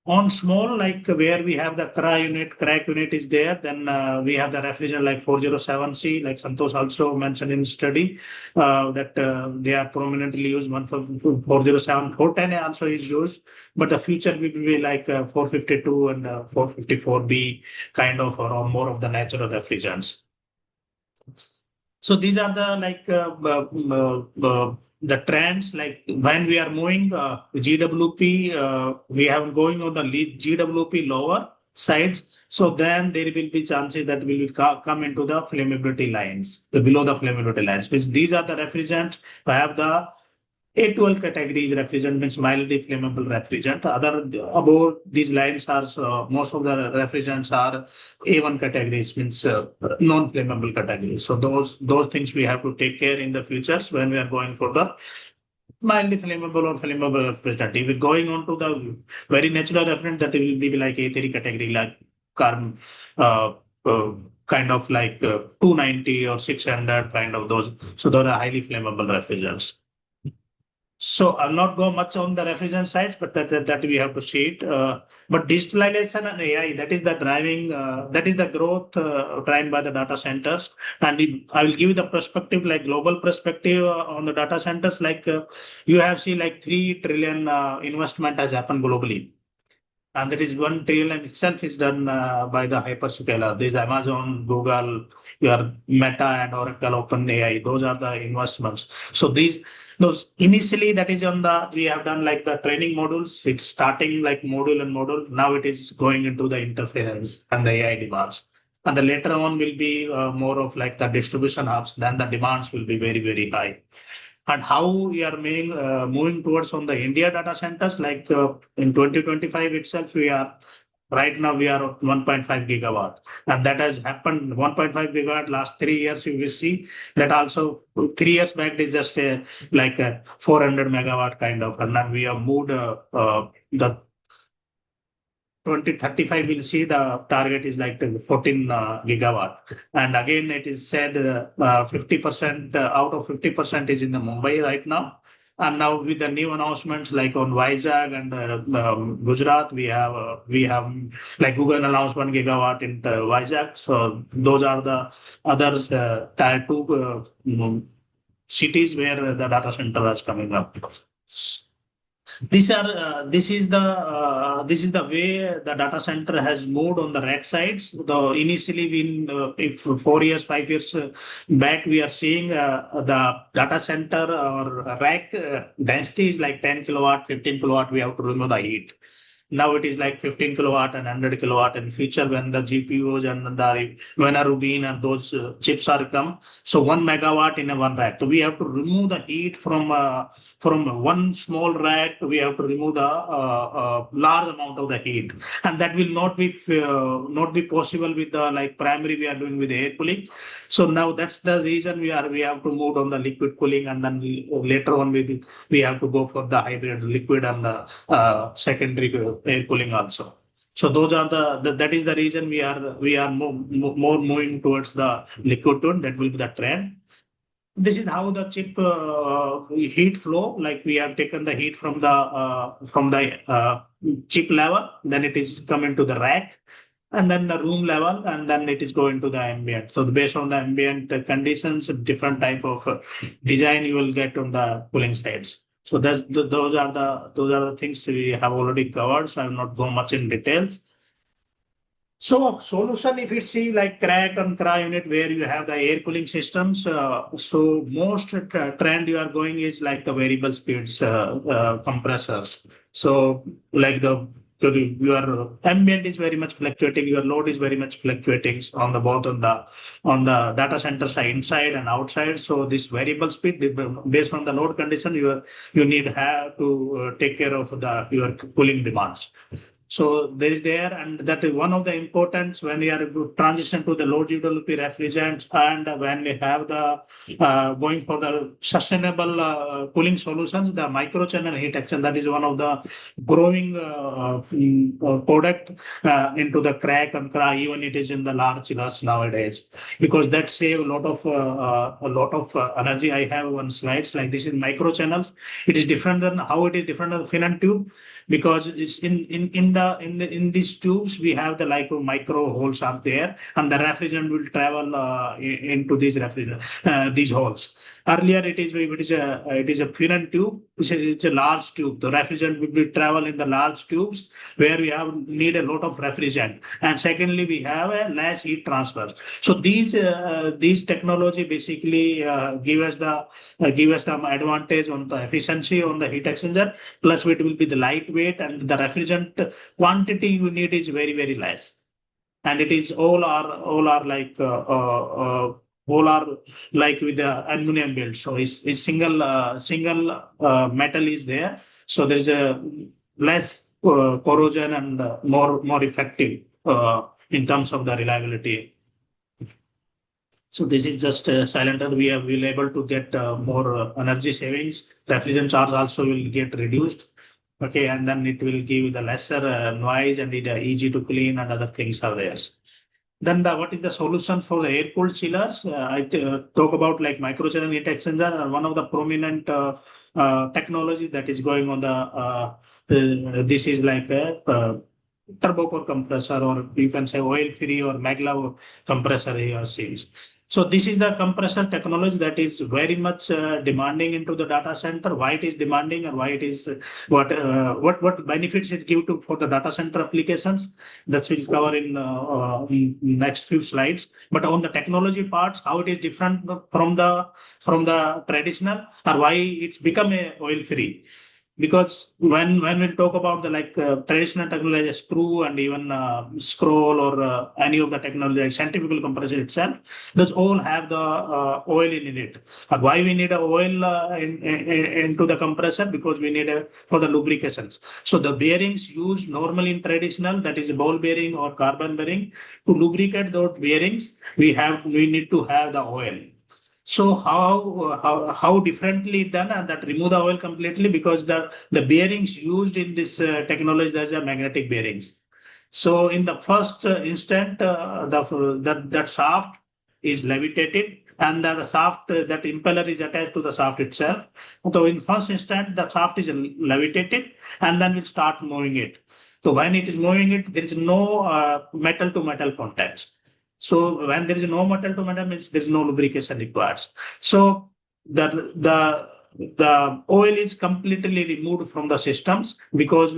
On small, like where we have the crack unit is there, then we have the refrigerant like 407C, like Santosh also mentioned in study, that they are prominently used. 407, 410 also is used, but the future will be like 452 and 454B kind of, or more of the natural refrigerants. So these are the like the trends, like when we are moving GWP, we have going on the GWP lower sides. So then there will be chances that we will come into the flammability lines, the below the flammability lines, which these are the refrigerants who have the A12 categories. Refrigerant means mildly flammable refrigerant. Above these lines are most of the refrigerants are A1 categories, means non-flammable categories. So those things we have to take care in the futures when we are going for the mildly flammable or flammable refrigerant. If we're going on to the very natural refrigerant, that will be like A3 category, like carbon. Kind of like 290 or 600 kind of those. So those are highly flammable refrigerants. So I'll not go much on the refrigerant sides, but that we have to see it. But digitalization and AI, that is the driving, that is the growth driven by the data centers. And I will give you the perspective, like global perspective on the data centers. Like you have seen like 3 trillion investment has happened globally. And that is 1 trillion itself is done by the hyperscaler. This Amazon, Google, your Meta and Oracle, OpenAI. Those are the investments. So those initially that is on the, we have done like the training modules. It's starting like module and module. Now it is going into the interference and the AI demands. And the later on will be more of like the distribution hubs. Then the demands will be very, very high. And how we are moving towards on the India data centers, like in 2025 itself, we are Right now we are at 1.5 gigawatt, and that has happened 1.5 gigawatt last 3 years. You will see that also 3 years back it is just like a 400 megawatt kind of, and then we have moved the 2035 we'll see the target is like 14 gigawatt, and again it is said 50% out of 50% is in the Mumbai right now. And now with the new announcements like on Vizag and Gujarat, we have like Google announced 1 gigawatt in Vizag. So those are the others tier two cities where the data center is coming up. This is the way the data center has moved on the rack sides. The initially, if 4 years, 5 years back, we are seeing the data center or rack density is like 10 kilowatt, 15 kilowatt. We have to remove the heat. Now it is like 15 kilowatt and 100 kilowatt in future when the GPUs and when a Rubin and those chips are come. So 1 megawatt in a one rack. So we have to remove the heat from one small rack. We have to remove the large amount of the heat, and that will not be possible with the like primary we are doing with air cooling. So now that's the reason we have to move on the liquid cooling, and then later on we have to go for the hybrid liquid and secondary air cooling also. So those are that is the reason we are more moving towards the liquid tone. That will be the trend. This is how the chip heat flow. Like we have taken the heat from the chip level, then it is coming to the rack, and then the room level, and then it is going to the ambient. So based on the ambient conditions, different type of design you will get on the cooling sides. So those are the things we have already covered. So I will not go much in details. So solution, if you see like crack and cry unit where you have the air cooling systems, so most trend you are going is like the variable speeds compressors. So like your ambient is very much fluctuating, your load is very much fluctuating on the both on the data center side, inside and outside. So this variable speed based on the load condition, you need have to take care of your cooling demands. So there is there, and that is one of the importance when you are transition to the low GWP refrigerants, and when we have the going for the sustainable cooling solutions, the microchannel heat exchanger, that is one of the growing product into the crack and cry, even it is in the large chillers nowadays, because that save a lot of energy. I have one slides like this is microchannels. It is different than how it is different than fin and tube, because it's in these tubes we have the like micro holes are there, and the refrigerant will travel into these these holes. Earlier it is a fin and tube. It's a large tube. The refrigerant will be travel in the large tubes where we need a lot of refrigerant, and secondly we have a less heat transfer. So these technology basically give us the advantage on the efficiency on the heat exchanger, plus it will be the lightweight, and the refrigerant quantity you need is very, very less. And it is all are like with the aluminum build. So it's single metal is there. So there's a less corrosion and more effective in terms of the reliability. So this is just cylinder. We will able to get more energy savings. Refrigerant charge also will get reduced. Okay, and then it will give the lesser noise, and it easy to clean, and other things are there. Then what is the solution for the air cooled chillers? I talk about like microchannel heat exchanger, one of the prominent technology that is going on this is like a turbo core compressor, or you can say oil free or maglev compressor here seems. So this is the compressor technology that is very much demanding into the data center. Why it is demanding, and why it is what benefits it give to for the data center applications. That will cover in next few slides. But on the technology parts, how it is different from the traditional, or why it's become a oil free. because when we talk about the traditional technology, screw and even scroll or any of the technology, like centrifugal compressor itself, those all have the oil in it. And why we need a oil into the compressor? Because we need for the lubrications. So the bearings used normally in traditional, that is a ball bearing or carbon bearing, to lubricate those bearings, we need to have the oil. So how differently done, and that remove the oil completely, because the bearings used in this technology, there's a magnetic bearings. So in the first instant, that shaft is levitated, and that shaft, that impeller is attached to the shaft itself. So in first instant, the shaft is levitated, and then we'll start moving it. So when it is moving it, there is no metal to metal contact. So when there is no metal to metal, means there is no lubrication required. So the oil is completely removed from the systems because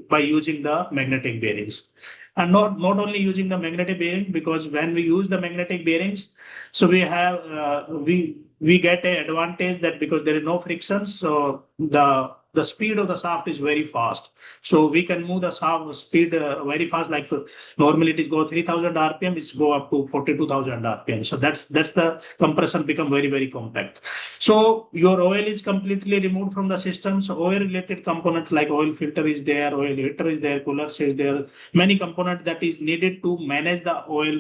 by using the magnetic bearings. And not only using the magnetic bearing, because when we use the magnetic bearings, so we have we get an advantage that because there is no friction, so the speed of the shaft is very fast. So we can move the shaft speed very fast. Like normally it is go 3000 RPM, it's go up to 42,000 RPM. So that's the compression become very compact. So your oil is completely removed from the system. So oil related components like oil filter is there, oil heater is there, coolers is there, many components that is needed to manage the oil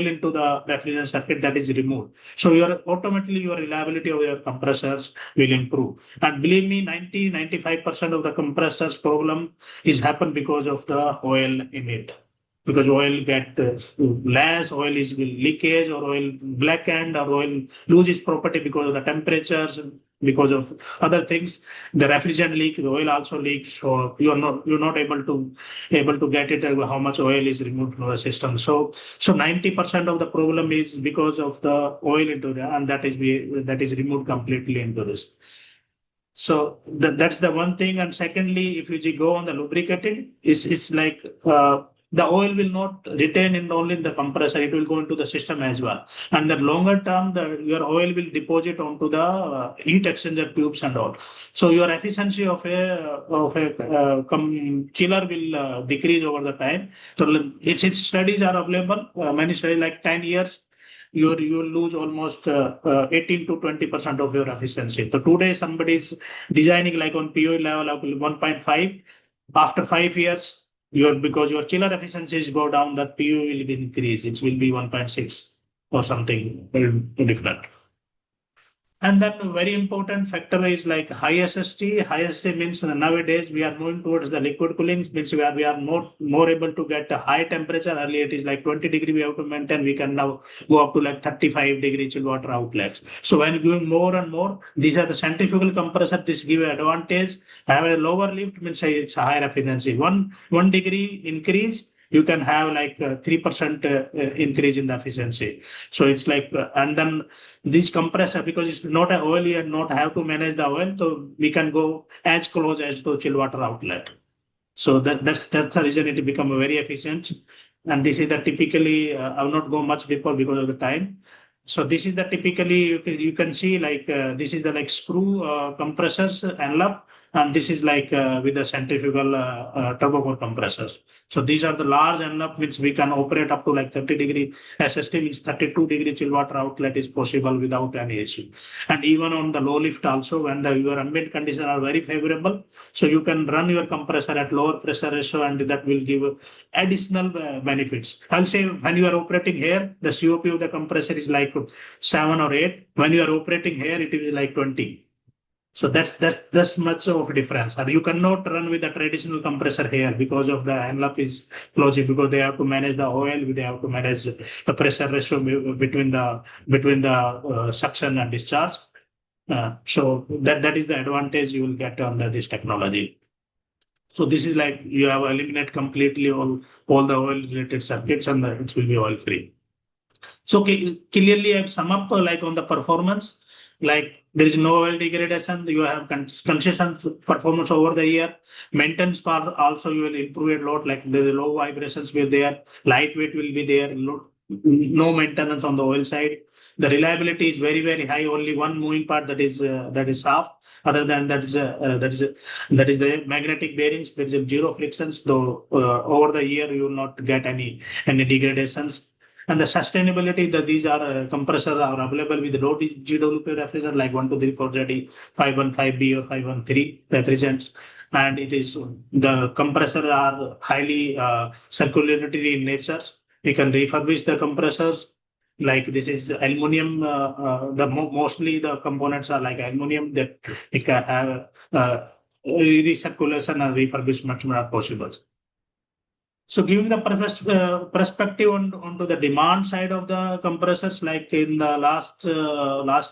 into the refrigerant circuit, that is removed. So automatically your reliability of your compressors will improve. And believe me, 90-95% of the compressors problem is happen because of the oil in it. Because oil get less, oil is leakage, or oil blackened, or oil loses property because of the temperatures, because of other things. The refrigerant leak, the oil also leaks, so you're not able to get it how much oil is removed from the system. So 90% of the problem is because of the oil into the, and that is removed completely into this. So that's the one thing. And secondly, if you go on the lubricated, it's like the oil will not retain in only in the compressor, it will go into the system as well. And the longer term, your oil will deposit onto the heat exchanger tubes and all. So your efficiency of a chiller will decrease over the time. So its studies are available, many studies like 10 years. You will lose almost 18 to 20% of your efficiency. So today somebody is designing like on POE level of 1.5. After 5 years, because your chiller efficiencies go down, that POE will be increased. It will be 1.6 or something different. And then a very important factor is like high SST. High SST means nowadays we are moving towards the liquid cooling, means we are more able to get a high temperature. Earlier it is like 20 degree we have to maintain. We can now go up to like 35 degree chill water outlets. So when going more and more, these are the centrifugal compressor. This give advantage. Have a lower lift, means it's a higher efficiency. One degree increase, you can have like 3% increase in the efficiency. So it's like, and then this compressor, because it's not an oil, you not have to manage the oil, so we can go as close as to chill water outlet. So that's the reason it become very efficient. And this is the typically, I will not go much deeper because of the time. So this is the typically, you can see like this is the like screw compressors envelope, and this is like with the centrifugal turbocore compressors. So these are the large envelope, which we can operate up to like 30 degree SST, means 32 degree chill water outlet is possible without any issue. And even on the low lift also, when your ambient conditions are very favorable, so you can run your compressor at lower pressure ratio, and that will give additional benefits. I'll say when you are operating here, the COP of the compressor is like 7 or 8. When you are operating here, it is like 20. So that's much of a difference. And you cannot run with the traditional compressor here because of the envelope is closing, because they have to manage the oil, they have to manage the pressure ratio between the suction and discharge. So that is the advantage you will get on this technology. So this is like you have eliminated completely all the oil related circuits, and it will be oil free. So clearly I've sum up like on the performance, like there is no oil degradation, you have consistent performance over the year. Maintenance part also you will improve a lot, like the low vibrations will there, lightweight will be there, no maintenance on the oil side. The reliability is very, very high. Only one moving part that is soft. Other than that is the magnetic bearings. There is zero frictions. Though over the year you will not get any degradations. And the sustainability that these are compressors are available with low GWP refrigerant like 1234Z, 515B or 513 refrigerants. And it is the compressors are highly circulatory in nature. We can refurbish the compressors. Like this is aluminum. Mostly the components are like aluminum that it can have recirculation and refurbishment are possible. So giving the perspective onto the demand side of the compressors, like in the last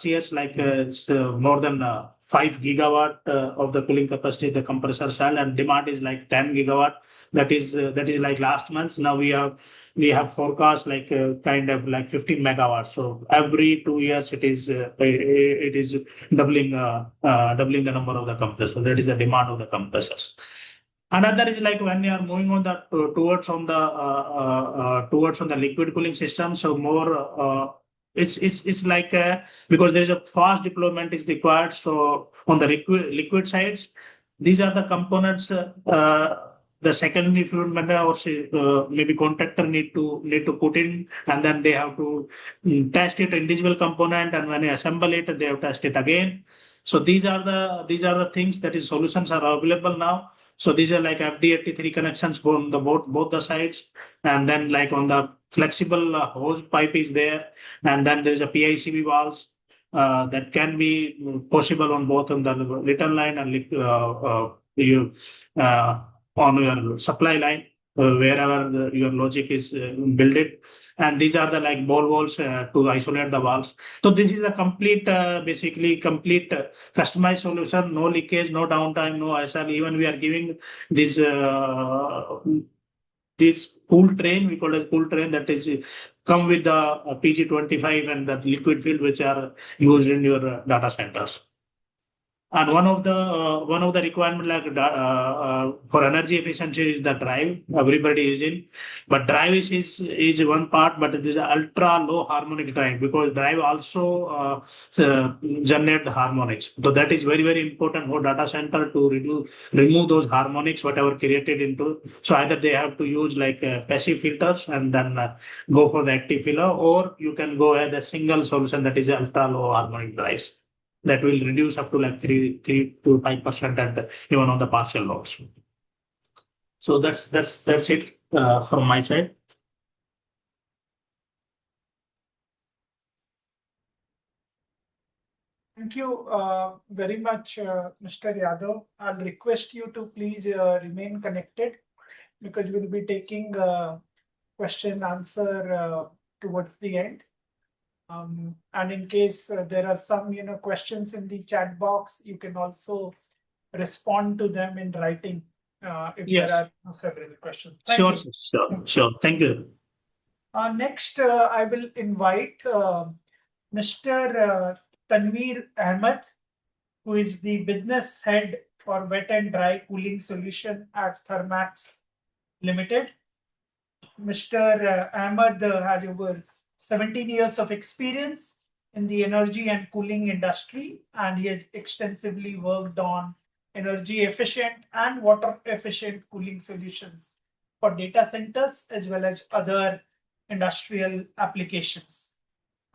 years, like it's more than 5 gigawatt of the cooling capacity the compressor cell, and demand is like 10 gigawatt. That is like last month. Now we have forecast like kind of like 15 megawatts. So every 2 years it is doubling the number of the compressors. That is the demand of the compressors. Another is like when you are moving on the towards on the liquid cooling system. So more it's like because there is a fast deployment is required. So on the liquid sides, these are the components. The secondary fluid matter or maybe contractor need to put in, and then they have to test it individual component, and when you assemble it, they have to test it again. So these are the things that is solutions are available now. So these are like FD83 connections on the both the sides, and then like on the flexible hose pipe is there, and then there is a PICV valves that can be possible on both on the return line and on your supply line, wherever your logic is built it. And these are the like ball valves to isolate the valves. So this is a complete, basically complete customized solution. No leakage, no downtime, no SL. Even we are giving this cool train. We call it cool train that is come with the PG25 and the liquid field which are used in your data centers. And one of the requirement like for energy efficiency is the drive. Everybody is in, but drive is one part, but it is ultra low harmonic drive, because drive also generate the harmonics. So that is very, very important for data center to remove those harmonics whatever created into. So either they have to use like passive filters and then go for the active filter, or you can go with a single solution that is ultra low harmonic drives. That will reduce up to like 3 to 5% and even on the partial loads. So that's it from my side. Thank you very much, Mr. Yadav. I'll request you to please remain connected, because we'll be taking question answer towards the end. And in case there are some questions in the chat box, you can also respond to them in writing if Yes. there are several questions. Thank you. Sure. Thank you. Next, I will invite Mr. Tanveer Ahmed, who is the business head for wet and dry cooling solution at Thermax Limited. Mr. Ahmed has over 17 years of experience in the energy and cooling industry, and he has extensively worked on energy efficient and water efficient cooling solutions for data centers as well as other industrial applications.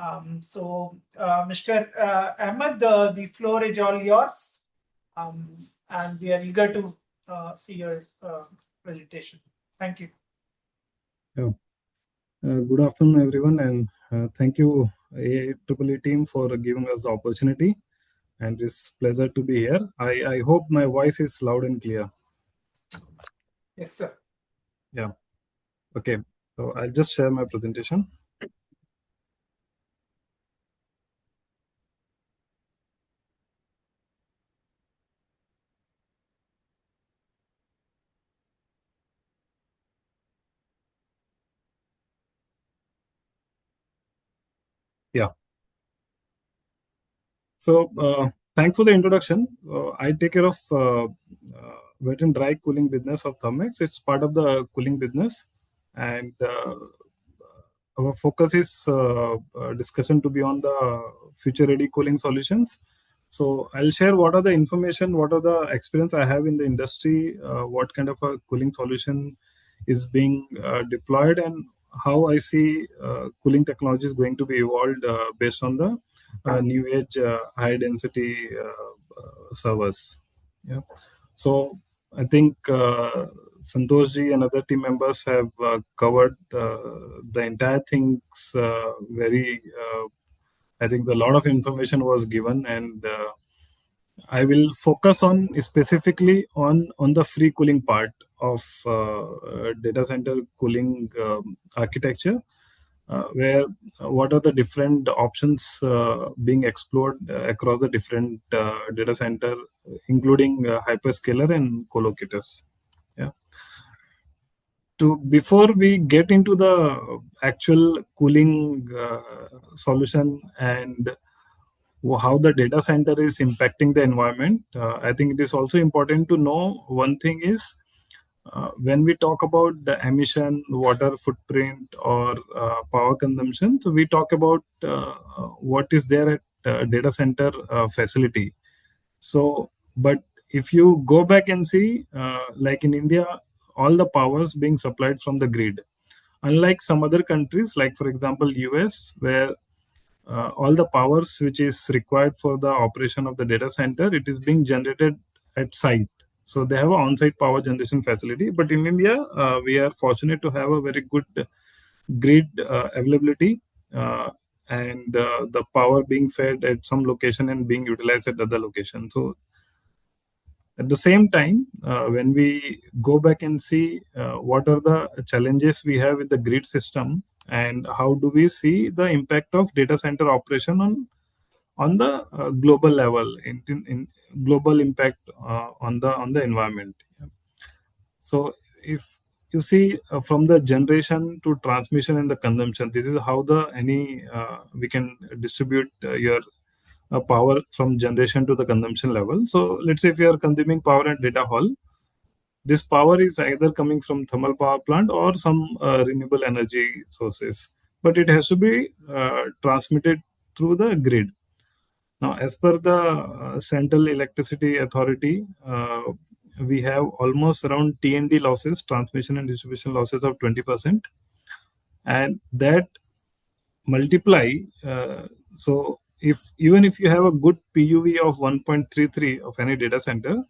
Mr. Ahmed, the floor is all yours, and we are eager to see your presentation. Thank you. Good afternoon, everyone, and thank you, AEEE team, for giving us the opportunity. And it's pleasure to be here. I hope my voice is loud and clear. Yes, sir. Yeah. Okay. So I'll just share my presentation. Yeah. So thanks for the introduction. I take care of wet and dry cooling business of Thermax. It's part of the cooling business, and our focus is discussion to be on the future-ready cooling solutions. So I'll share what are the information, what are the experience I have in the industry, what kind of a cooling solution is being deployed, and how I see cooling technology is going to be evolved based on the new age high density servers. Yeah. So I think Santoshji and other team members have covered the entire things very. I think a lot of information was given, and I will focus on specifically on the free cooling part of data center cooling architecture, where what are the different options being explored across the different data center, including hyperscaler and colocators. Yeah. Before we get into the actual cooling solution and how the data center is impacting the environment, I think it is also important to know one thing is when we talk about the emission, water footprint, or power consumption, so we talk about what is there at data center facility. So, but if you go back and see, like in India, all the powers being supplied from the grid. Unlike some other countries, like for example, US, where all the powers which is required for the operation of the data center, it is being generated at site. So they have an on-site power generation facility. But in India, we are fortunate to have a very good grid availability and the power being fed at some location and being utilized at other location. So at the same time, when we go back and see what are the challenges we have with the grid system and how do we see the impact of data center operation on the global level, in global impact on the environment. So if you see from the generation to transmission and the consumption, this is how we can distribute your power from generation to the consumption level. So let's say if you are consuming power at data hall, this power is either coming from thermal power plant or some renewable energy sources, but it has to be transmitted through the grid. Now, as per the Central Electricity Authority, we have almost around T&D losses, transmission and distribution losses of 20%, and that multiply. So even if you have a good PUV of 1.33 of any data center,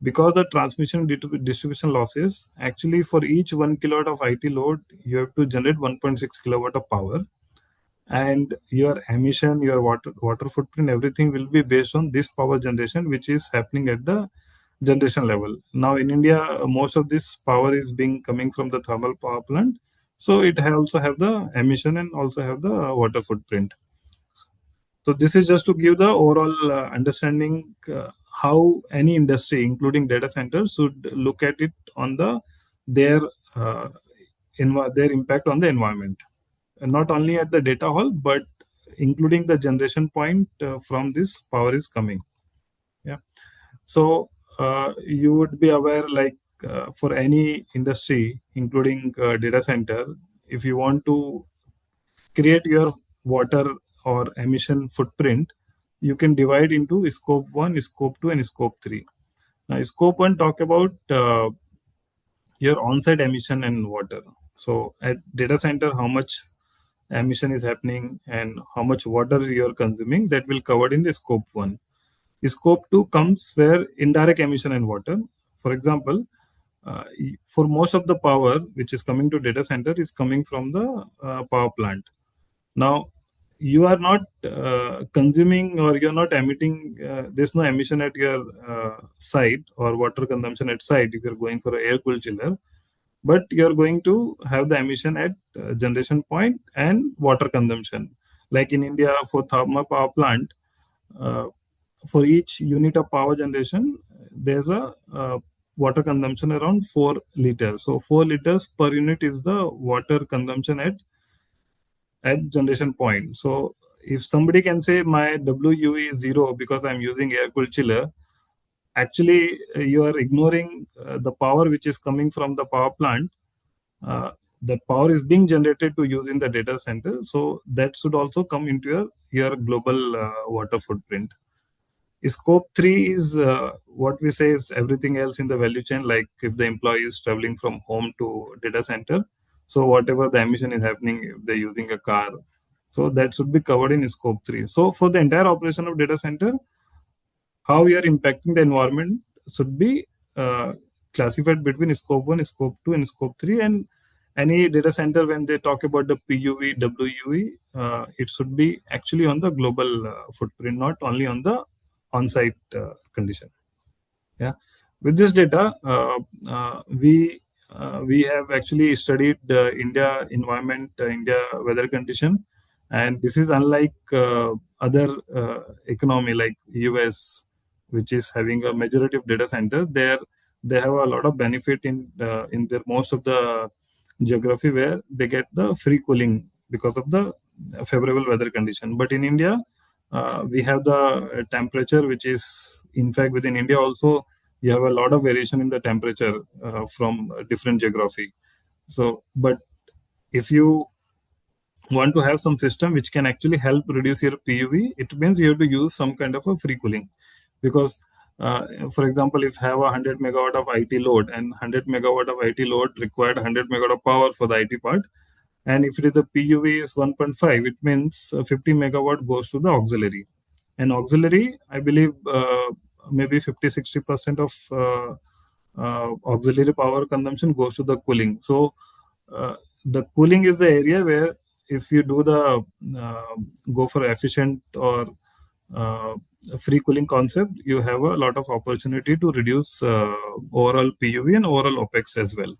because the transmission distribution losses, actually for each 1 kilowatt of IT load, you have to generate 1.6 kilowatt of power. And your emission, your water footprint, everything will be based on this power generation, which is happening at the generation level. Now in India, most of this power is being coming from the thermal power plant. So it also have the emission and also have the water footprint. So this is just to give the overall understanding how any industry, including data centers, should look at it on their impact on the environment, and not only at the data hall, but including the generation point from this power is coming. Yeah. So you would be aware, like for any industry, including data center, if you want to create your water or emission footprint, you can divide into scope 1, scope 2, and scope 3. Now, scope 1 talk about your on-site emission and water. So at data center, how much emission is happening and how much water you're consuming, that will covered in the scope 1. Scope 2 comes where indirect emission and water. For example, for most of the power which is coming to data center is coming from the power plant. Now, you are not consuming or you're not emitting, there's no emission at your site or water consumption at site if you're going for an air-cooled chiller, but you're going to have the emission at generation point and water consumption. Like in India, for thermal power plant, for each unit of power generation, there's a water consumption around 4 liters. So 4 liters per unit is the water consumption at generation point. So if somebody can say my WU is 0 because I'm using air-cooled chiller, actually you are ignoring the power which is coming from the power plant, the power is being generated to use in the data center. So that should also come into your global water footprint. Scope 3 is what we say is everything else in the value chain, like if the employee is traveling from home to data center. So whatever the emission is happening, if they're using a car, so that should be covered in scope 3. So for the entire operation of data center, how we are impacting the environment should be classified between scope 1, scope 2, and scope 3. And any data center, when they talk about the PUV, WUE, it should be actually on the global footprint, not only on the on-site condition. Yeah. With this data, we have actually studied India environment, India weather condition, and this is unlike other economy like US, which is having a majority of data center. There, they have a lot of benefit in their most of the geography where they get the free cooling because of the favorable weather condition. But in India, we have the temperature, which is in fact within India also you have a lot of variation in the temperature from different geography. So, but if you want to have some system which can actually help reduce your PUV, it means you have to use some kind of a free cooling, because for example, if you have a 100 megawatt of IT load and 100 megawatt of IT load required 100 megawatt of power for the IT part, and if it is a PUV is 1.5, it means 50 megawatt goes to the auxiliary. And auxiliary, I believe maybe 50-60% of auxiliary power consumption goes to the cooling. So the cooling is the area where if you do the go for efficient or free cooling concept, you have a lot of opportunity to reduce overall PUV and overall OPEX as well.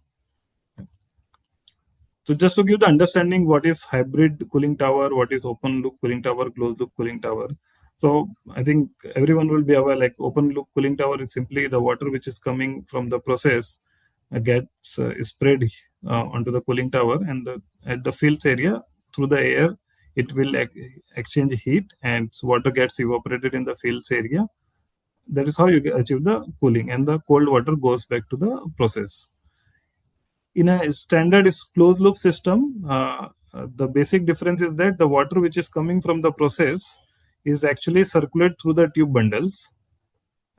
So just to give the understanding what is hybrid cooling tower, what is open loop cooling tower, closed loop cooling tower. So I think everyone will be aware, like open loop cooling tower is simply the water which is coming from the process gets spread onto the cooling tower, and at the fields area through the air, it will exchange heat and water gets evaporated in the fields area. That is how you achieve the cooling, and the cold water goes back to the process. In a standard closed loop system, the basic difference is that the water which is coming from the process is actually circulated through the tube bundles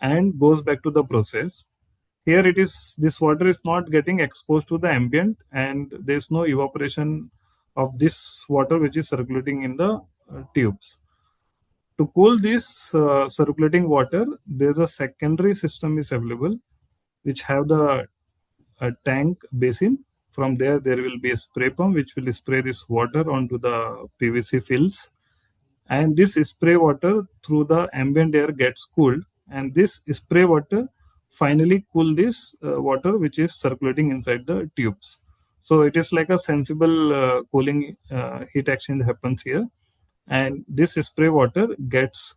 and goes back to the process. Here it is, this water is not getting exposed to the ambient, and there is no evaporation of this water which is circulating in the tubes. To cool this circulating water, there is a secondary system is available which have the tank basin. From there will be a spray pump which will spray this water onto the PVC fills, and this spray water through the ambient air gets cooled, and this spray water finally cool this water which is circulating inside the tubes. So it is like a sensible cooling heat exchange happens here, and this spray water gets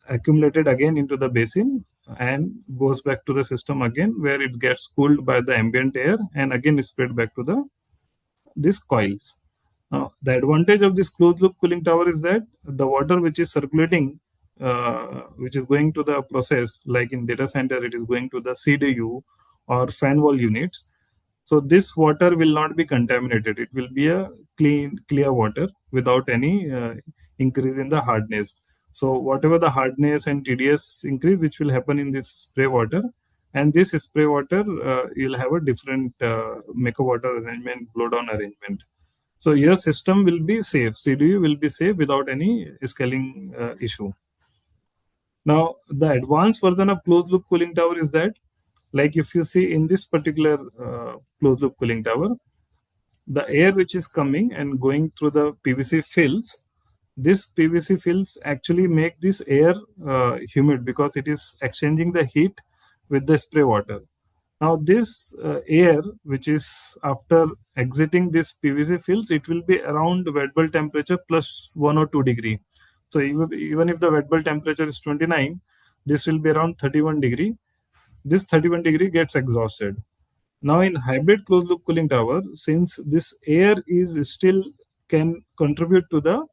accumulated again into the basin and goes back to the system again, where it gets cooled by the ambient air and again spread back to these coils. Now, the advantage of this closed loop cooling tower is that the water which is circulating, which is going to the process, like in data center, it is going to the CDU or fan wall units. So this water will not be contaminated. It will be a clear water without any increase in the hardness. So whatever the hardness and TDS increase, which will happen in this spray water, and this spray water, you'll have a different make a water arrangement, blow down arrangement. So your system will be safe. CDU will be safe without any scaling issue. Now, the advanced version of closed loop cooling tower is that, like if you see in this particular closed loop cooling tower, the air which is coming and going through the PVC fills, this PVC fills actually make this air humid because it is exchanging the heat with the spray water. Now this air which is after exiting this PVC fills, it will be around wet bulb temperature plus 1 or 2 degree. So even if the wet bulb temperature is 29, this will be around 31 degree. This 31 degree gets exhausted. Now in hybrid closed loop cooling tower, since this air is still can contribute to the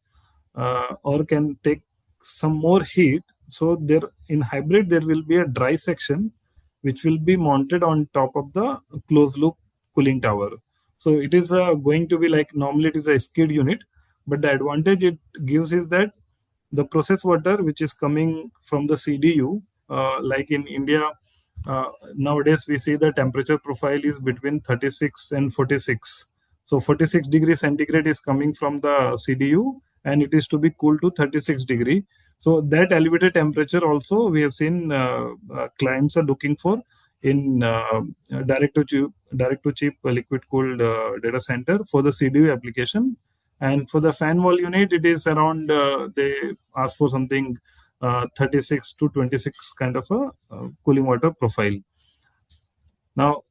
or can take some more heat, so there in hybrid there will be a dry section which will be mounted on top of the closed loop cooling tower. So it is going to be like, normally it is a skid unit, but the advantage it gives is that the process water which is coming from the CDU, like in India, nowadays we see the temperature profile is between 36 and 46. So 46 degrees centigrade is coming from the CDU, and it is to be cooled to 36 degree. So that elevated temperature also we have seen clients are looking for in direct to chip liquid cooled data center for the CDU application. And for the fan wall unit, it is around they ask for something 36 to 26 kind of a cooling water profile. Now,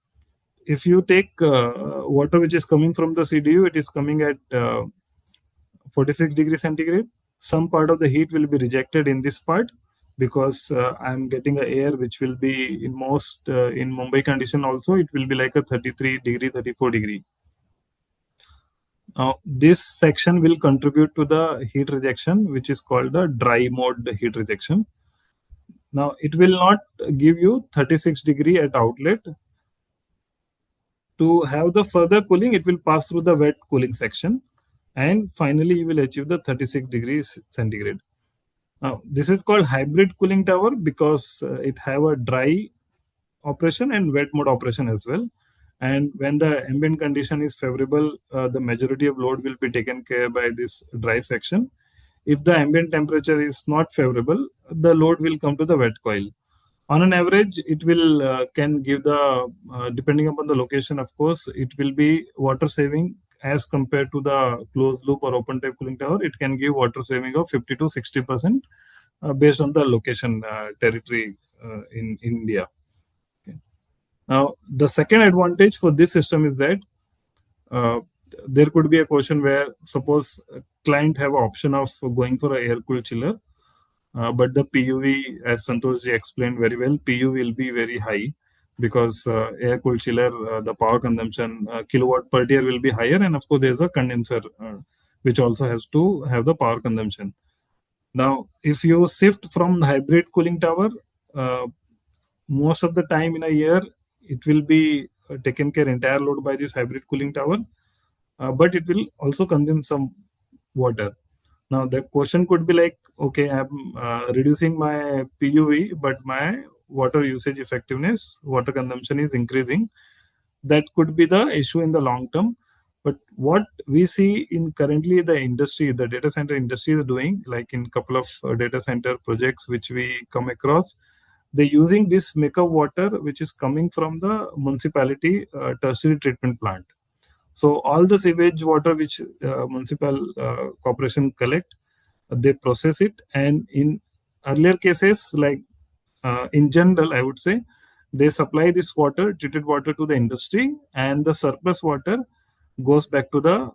if you take water which is coming from the CDU, it is coming at 46 degrees centigrade. Some part of the heat will be rejected in this part because I'm getting a air which will be in most in Mumbai condition also, it will be like a 33 degree, 34 degree. Now, this section will contribute to the heat rejection, which is called the dry mode heat rejection. Now, it will not give you 36 degree at outlet. To have the further cooling, it will pass through the wet cooling section, and finally you will achieve the 36 degrees centigrade. Now, this is called hybrid cooling tower because it have a dry operation and wet mode operation as well. And when the ambient condition is favorable, the majority of load will be taken care by this dry section. If the ambient temperature is not favorable, the load will come to the wet coil. On an average, it will can give the depending upon the location, of course, it will be water saving as compared to the closed loop or open type cooling tower. It can give water saving of 50 to 60% based on the location territory in India. Okay. Now, the second advantage for this system is that there could be a question where suppose a client have an option of going for an air cooled chiller, but the PUV, as Santoshji explained very well, PUV will be very high because air cooled chiller, the power consumption kilowatt per year will be higher, and of course there's a condenser which also has to have the power consumption. Now, if you shift from hybrid cooling tower, most of the time in a year, it will be taken care entire load by this hybrid cooling tower, but it will also consume some water. Now, the question could be like, okay, I'm reducing my PUV, but my water usage effectiveness, water consumption is increasing. That could be the issue in the long term. But what we see in currently the industry, the data center industry is doing, like in couple of data center projects which we come across, they're using this makeup water which is coming from the municipality tertiary treatment plant. So all the sewage water which municipal corporation collect, they process it, and in earlier cases, like in general, I would say, they supply this water, treated water, to the industry, and the surplus water goes back to the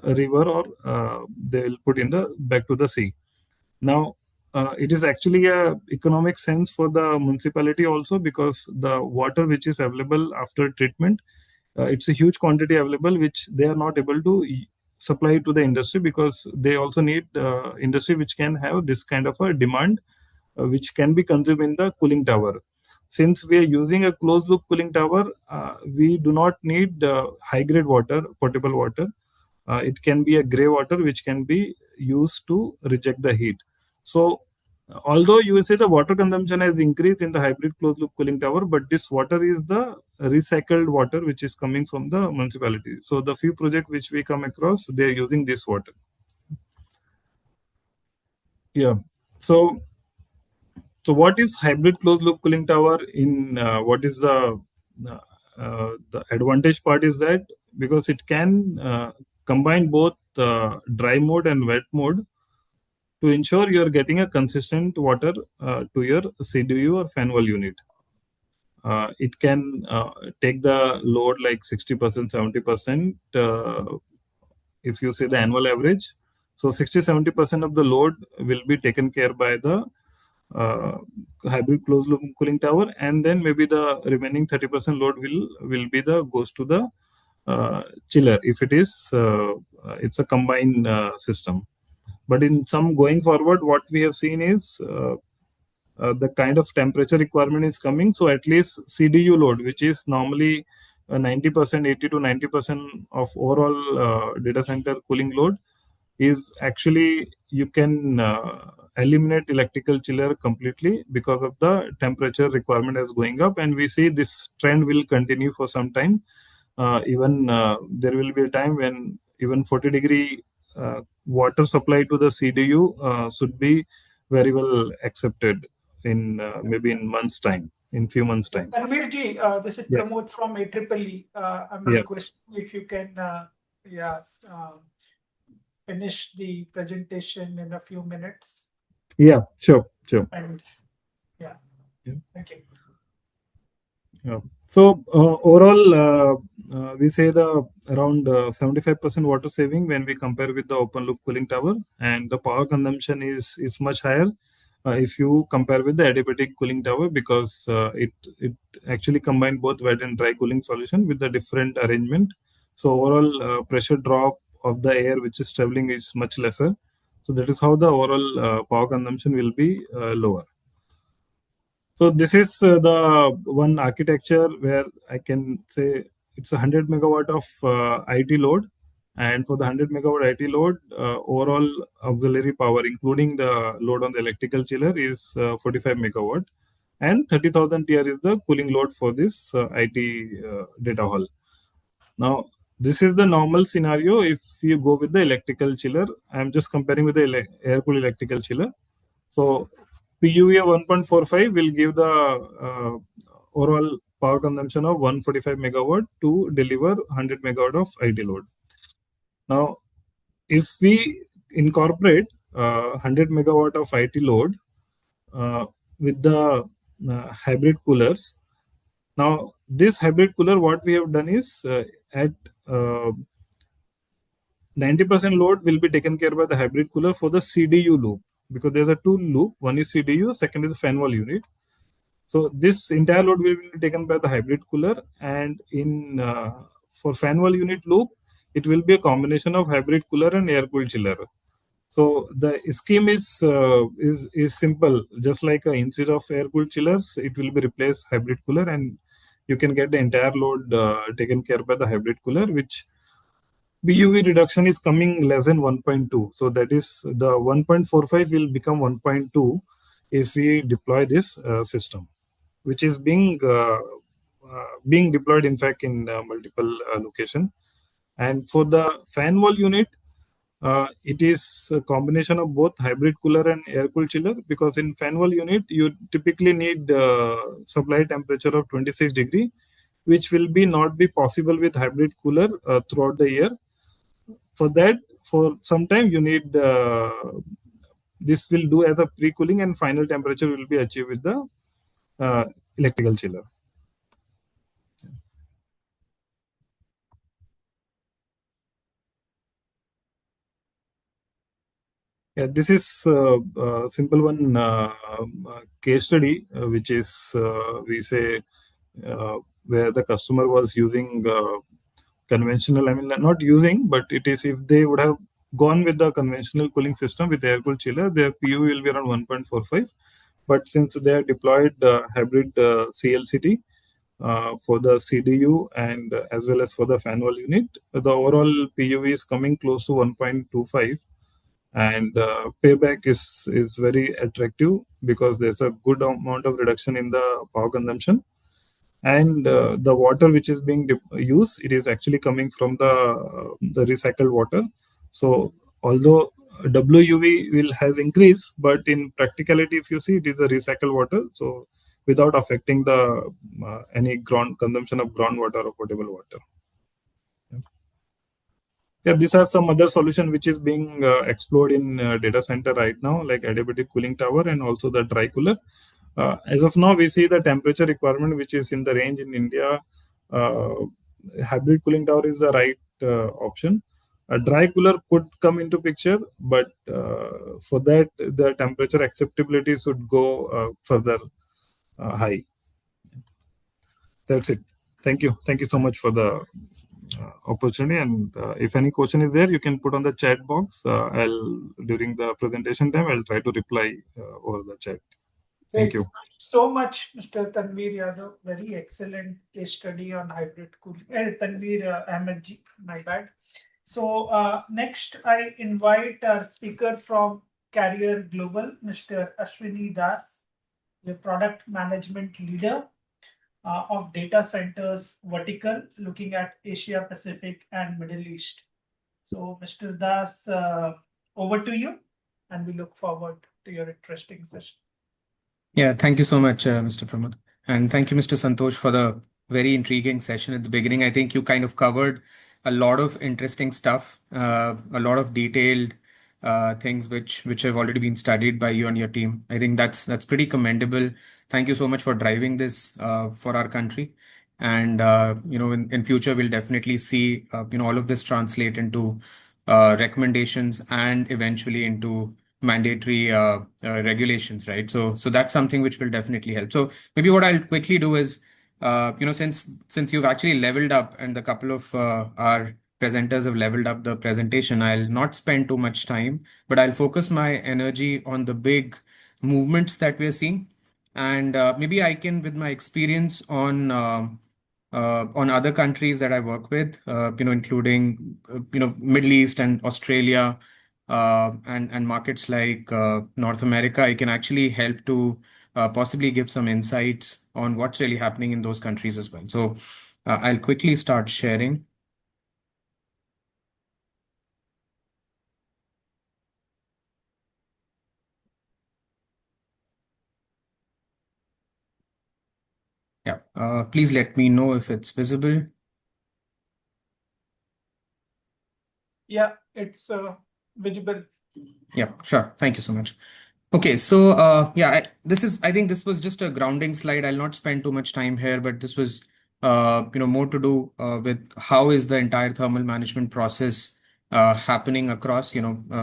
river, or they will put in the back to the sea. Now, it is actually a economic sense for the municipality also, because the water which is available after treatment, it's a huge quantity available which they are not able to supply to the industry, because they also need industry which can have this kind of a demand which can be consumed in the cooling tower. Since we are using a closed loop cooling tower, we do not need high grade water, potable water. It can be a gray water which can be used to reject the heat. So although you say the water consumption has increased in the hybrid closed loop cooling tower, but this water is the recycled water which is coming from the municipality. So the few projects which we come across, they are using this water. Yeah. So what is hybrid closed loop cooling tower? In what is the advantage part is that because it can combine both dry mode and wet mode to ensure you are getting a consistent water to your CDU or fan wall unit. It can take the load like 60%, 70%. If you say the annual average, so 60-70% of the load will be taken care by the hybrid closed loop cooling tower, and then maybe the remaining 30% load will be the goes to the chiller if it is it's a combined system. But in some going forward, what we have seen is the kind of temperature requirement is coming. So at least CDU load, which is normally 90%, 80 to 90% of overall data center cooling load is actually you can eliminate electrical chiller completely because of the temperature requirement is going up, and we see this trend will continue for some time. Even there will be a time when even 40-degree water supply to the CDU should be very well accepted in maybe in months time, in few months time. Tanvir ji, this is Yes. Pramod from AAA. I'm Yeah. requesting if you can, finish the presentation in a few minutes. Yeah, sure. And yeah. Thank you. Yeah. So overall, we say the around 75% water saving when we compare with the open loop cooling tower, and the power consumption is much higher if you compare with the adiabatic cooling tower, because it actually combine both wet and dry cooling solution with the different arrangement. So overall pressure drop of the air which is traveling is much lesser. So that is how the overall power consumption will be lower. So this is the one architecture where I can say it's 100 megawatt of IT load, and for the 100 megawatt IT load, overall auxiliary power, including the load on the electrical chiller, is 45 megawatt, and 30,000 TR is the cooling load for this IT data hall. Now, this is the normal scenario if you go with the electrical chiller. I'm just comparing with the air-cooled electrical chiller. So PUE of 1.45 will give the overall power consumption of 145 megawatt to deliver 100 megawatt of IT load. Now, if we incorporate 100 megawatt of IT load with the hybrid coolers, now this hybrid cooler, what we have done is at 90% load will be taken care by the hybrid cooler for the CDU loop, because there's a two loop. One is CDU, second is the fan wall unit. So this entire load will be taken by the hybrid cooler, and in for fan wall unit loop, it will be a combination of hybrid cooler and air cooled chiller. So the scheme is simple. Just like instead of air cooled chillers, it will be replaced hybrid cooler, and you can get the entire load taken care by the hybrid cooler, which BUV reduction is coming less than 1.2. So that is the 1.45 will become 1.2 if we deploy this system, which is being deployed in fact in multiple location. And for the fan wall unit, it is a combination of both hybrid cooler and air cooled chiller, because in fan wall unit you typically need supply temperature of 26 degree, which will be not be possible with hybrid cooler throughout the year. For that, for some time you need this will do as a pre-cooling, and final temperature will be achieved with the electrical chiller. Yeah, this is simple one case study, which is we say where the customer was using conventional. I mean, not using, but it is if they would have gone with the conventional cooling system with air cooled chiller, their PU will be around 1.45. But since they have deployed hybrid CLCT for the CDU and as well as for the fan wall unit, the overall PU is coming close to 1.25. And payback is very attractive because there's a good amount of reduction in the power consumption, and the water which is being used, it is actually coming from the recycled water. So although WUV will has increased, but in practicality, if you see, it is a recycled water, so without affecting the any ground consumption of groundwater or potable water. Yeah, these are some other solution which is being explored in data center right now, like adiabatic cooling tower and also the dry cooler. As of now, we see the temperature requirement which is in the range in India. Hybrid cooling tower is the right option. A dry cooler could come into picture, but for that, the temperature acceptability should go further high. That's it. Thank you. Thank you so much for the opportunity, and if any question is there, you can put on the chat box. I'll during the presentation time I'll try to reply over the chat. Thank you. So much, Mr. Tanveer Yadav. Very excellent case study on hybrid cooling. Tanveer Ahmed ji, my bad. So next, I invite our speaker from Carrier Global, Mr. Ashwini Das, the product management leader of data centers vertical, looking at Asia Pacific and Middle East. So, Mr. Das, over to you, and we look forward to your interesting session. Yeah, thank you so much, Mr. Pramod. And thank you, Mr. Santosh, for the very intriguing session at the beginning. I think you kind of covered a lot of interesting stuff, a lot of detailed things which have already been studied by you and your team. I think that's pretty commendable. Thank you so much for driving this for our country. And in future we'll definitely see all of this translate into recommendations and eventually into mandatory regulations, right? So that's something which will definitely help. So maybe what I'll quickly do is, since you've actually leveled up and a couple of our presenters have leveled up the presentation, I'll not spend too much time, but I'll focus my energy on the big movements that we're seeing. And maybe I can, with my experience on other countries that I work with, including Middle East and Australia, and markets like North America, I can actually help to possibly give some insights on what's really happening in those countries as well. So I'll quickly start sharing. Yeah, please let me know if it's visible. Yeah, it's visible. Yeah, sure. Thank you so much. Okay, so I think this was just a grounding slide. I'll not spend too much time here, but this was more to do with how is the entire thermal management process happening across,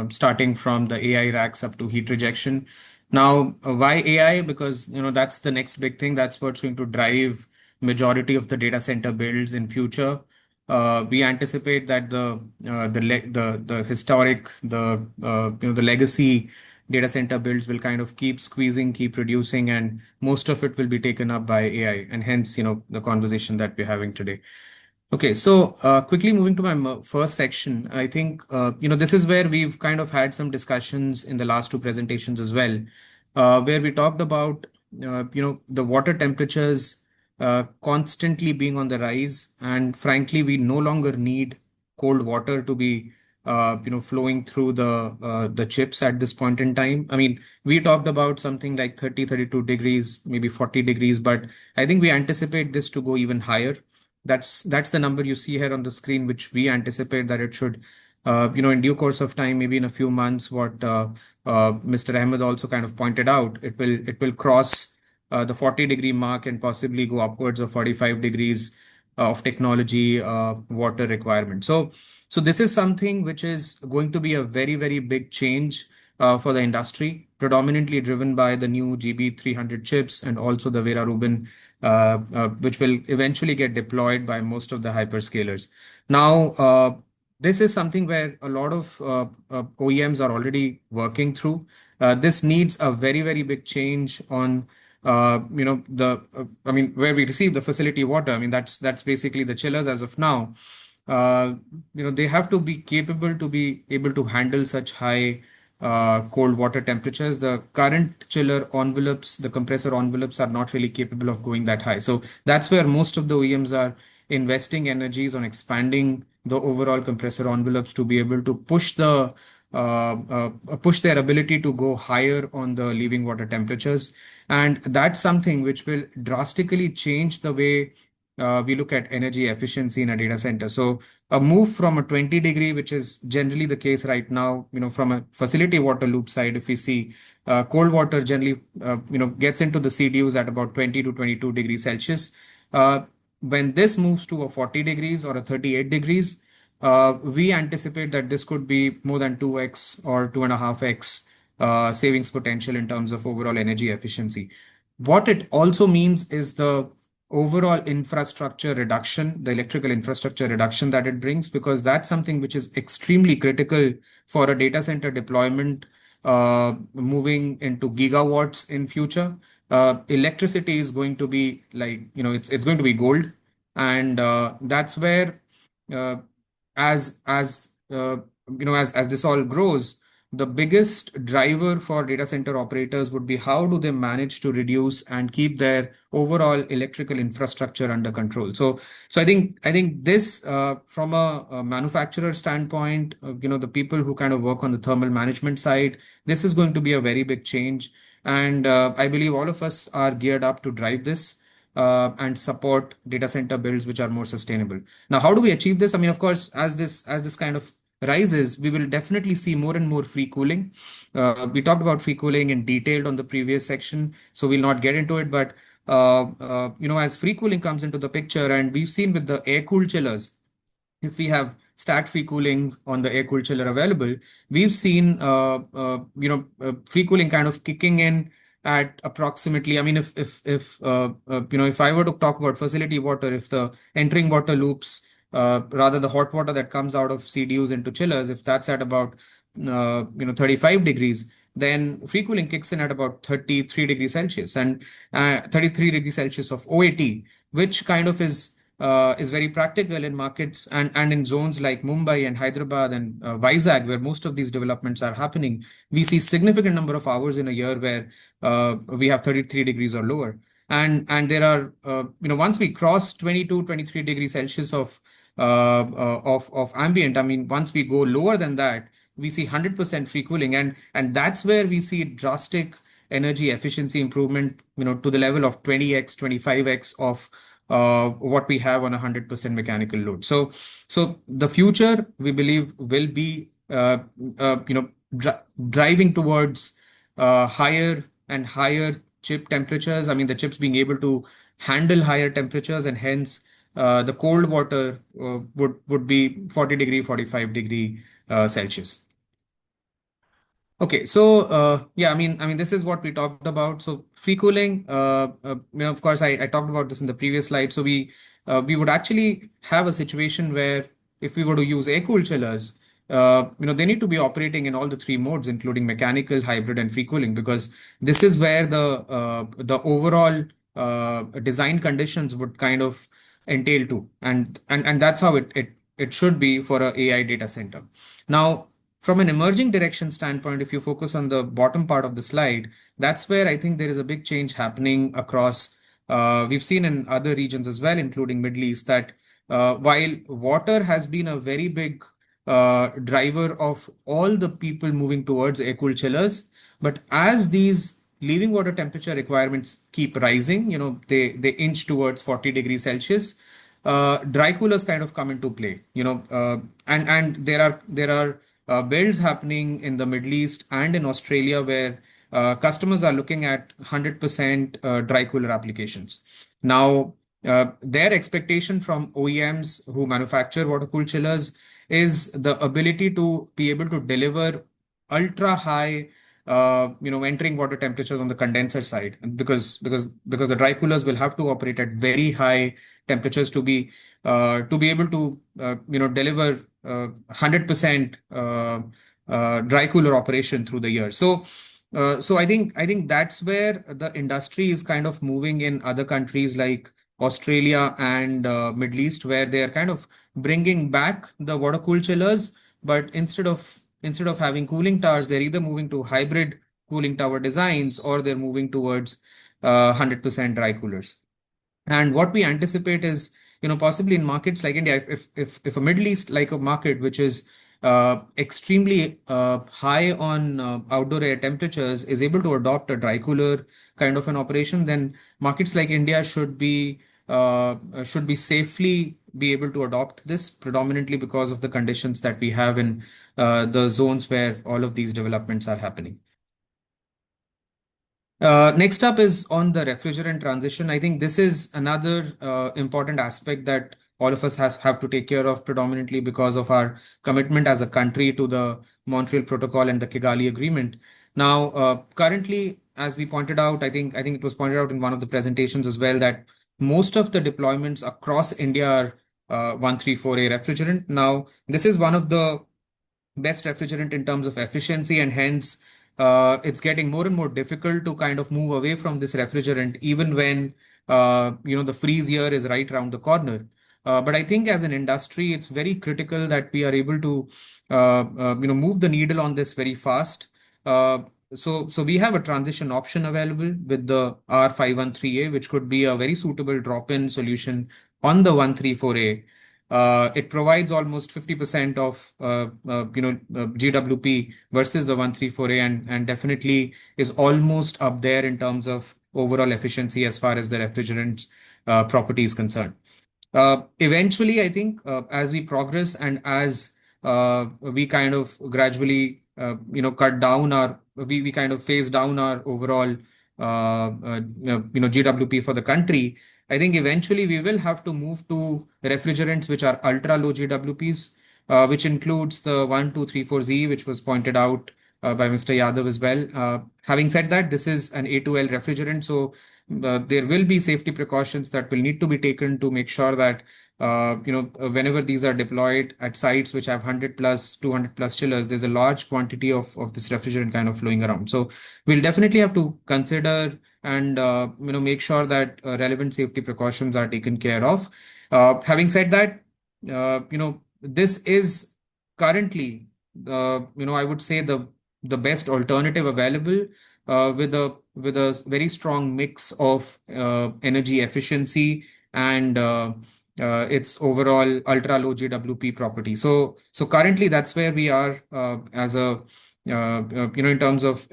starting from the AI racks up to heat rejection. Now, why AI? Because that's the next big thing. That's what's going to drive majority of the data center builds in future. We anticipate that the historic the legacy data center builds will kind of keep squeezing, keep reducing, and most of it will be taken up by AI, and hence the conversation that we're having today. Okay, so quickly moving to my first section, I think this is where we've kind of had some discussions in the last two presentations as well, where we talked about the water temperatures constantly being on the rise, and frankly, we no longer need cold water to be flowing through the chips at this point in time. I mean, we talked about something like 30, 32 degrees, maybe 40 degrees, but I think we anticipate this to go even higher. That's the number you see here on the screen, which we anticipate that it should, in due course of time, maybe in a few months, what Mr. Ahmed also kind of pointed out, it will cross the 40-degree mark and possibly go upwards of 45 degrees of technology water requirement. So this is something which is going to be a very, very big change for the industry, predominantly driven by the new GB300 chips and also the Vera Rubin, which will eventually get deployed by most of the hyperscalers. Now, this is something where a lot of OEMs are already working through. This needs a very, very big change on where we receive the facility water. I mean, that's basically the chillers as of now. They have to be capable to be able to handle such high cold water temperatures. The current chiller envelopes, the compressor envelopes are not really capable of going that high. So that's where most of the OEMs are investing energies on expanding the overall compressor envelopes to be able to push their ability to go higher on the leaving water temperatures. And that's something which will drastically change the way we look at energy efficiency in a data center. So a move from a 20-degree, which is generally the case right now, from a facility water loop side, if we see cold water generally, gets into the CDUs at about 20 to 22 degrees Celsius. When this moves to a 40 degrees or a 38 degrees, we anticipate that this could be more than 2x or 2.5x savings potential in terms of overall energy efficiency. What it also means is the overall infrastructure reduction, the electrical infrastructure reduction that it brings, because that's something which is extremely critical for a data center deployment moving into gigawatts in future. electricity is going to be like, it's going to be gold. And that's where, uh, as this all grows, the biggest driver for data center operators would be how do they manage to reduce and keep their overall electrical infrastructure under control. So I think this, from a manufacturer standpoint, the people who kind of work on the thermal management side, this is going to be a very big change. And I believe all of us are geared up to drive this and support data center builds which are more sustainable. Now, how do we achieve this? I mean, of course, as this kind of rises, we will definitely see more and more free cooling. We talked about free cooling in detail on the previous section, so we'll not get into it. But as free cooling comes into the picture, and we've seen with the air-cooled chillers, if we have stat free cooling on the air cooled chiller available, we've seen free cooling kind of kicking in at approximately. I mean, if I were to talk about facility water, if the entering water loops, rather the hot water that comes out of CDUs into chillers, if that's at about 35 degrees, then free cooling kicks in at about 33 degrees Celsius, and 33 degrees Celsius of OAT, which kind of is very practical in markets and in zones like Mumbai and Hyderabad and Vizag, where most of these developments are happening. We see significant number of hours in a year where we have 33 degrees or lower. And there are, once we cross 22, 23 degrees Celsius of ambient, I mean, once we go lower than that, we see 100% free cooling. And that's where we see drastic energy efficiency improvement, to the level of 20x, 25x of what we have on 100% mechanical load. So the future, we believe, will be driving towards higher and higher chip temperatures. I mean, the chips being able to handle higher temperatures, and hence the cold water would be 40 degree, 45 degree Celsius. Okay, so I mean, this is what we talked about. So free cooling, of course, I talked about this in the previous slide. So we would actually have a situation where if we were to use air-cooled chillers, they need to be operating in all the three modes, including mechanical, hybrid, and free cooling, because this is where the overall design conditions would kind of entail to, and that's how it should be for a AI data center. Now, from an emerging direction standpoint, if you focus on the bottom part of the slide, that's where I think there is a big change happening across. We've seen in other regions as well, including Middle East, that while water has been a very big driver of all the people moving towards air-cooled chillers, but as these leaving water temperature requirements keep rising, they inch towards 40 degrees Celsius. Dry coolers kind of come into play, and there are builds happening in the Middle East and in Australia where customers are looking at 100% dry cooler applications. Now, their expectation from OEMs who manufacture water cooled chillers is the ability to be able to deliver ultra high, entering water temperatures on the condenser side, because the dry coolers will have to operate at very high temperatures to be able to deliver 100% dry cooler operation through the year. So I think that's where the industry is kind of moving in other countries like Australia and Middle East, where they are kind of bringing back the water cooled chillers, but instead of having cooling towers, they're either moving to hybrid cooling tower designs or they're moving towards 100% dry coolers. And what we anticipate is, possibly in markets like India, if a Middle East like a market which is extremely high on outdoor air temperatures is able to adopt a dry cooler kind of an operation, then markets like India should be safely be able to adopt this, predominantly because of the conditions that we have in the zones where all of these developments are happening. Next up is on the refrigerant transition. I think this is another important aspect that all of us have to take care of, predominantly because of our commitment as a country to the Montreal Protocol and the Kigali Agreement. Now, currently, as we pointed out, I think it was pointed out in one of the presentations as well, that most of the deployments across India are 134A refrigerant. Now, this is one of the best refrigerant in terms of efficiency, and hence it's getting more and more difficult to kind of move away from this refrigerant, even when the freeze year is right around the corner. But I think as an industry, it's very critical that we are able to move the needle on this very fast. So we have a transition option available with the R513A, which could be a very suitable drop-in solution on the 134A. It provides almost 50% of GWP versus the 134A, and definitely is almost up there in terms of overall efficiency as far as the refrigerant property is concerned. Eventually, I think as we progress and as we kind of gradually cut down we kind of phase down our overall GWP for the country, I think eventually we will have to move to refrigerants which are ultra low GWPs, which includes the 1234Z, which was pointed out by Mr. Yadav as well. Having said that, this is an A2L refrigerant, so there will be safety precautions that will need to be taken to make sure that whenever these are deployed at sites which have 100 plus, 200 plus chillers, there's a large quantity of this refrigerant kind of flowing around. So we'll definitely have to consider and make sure that relevant safety precautions are taken care of. Having said that, this is currently I would say the best alternative available with a very strong mix of energy efficiency and its overall ultra low GWP property. So currently that's where we are as a in terms of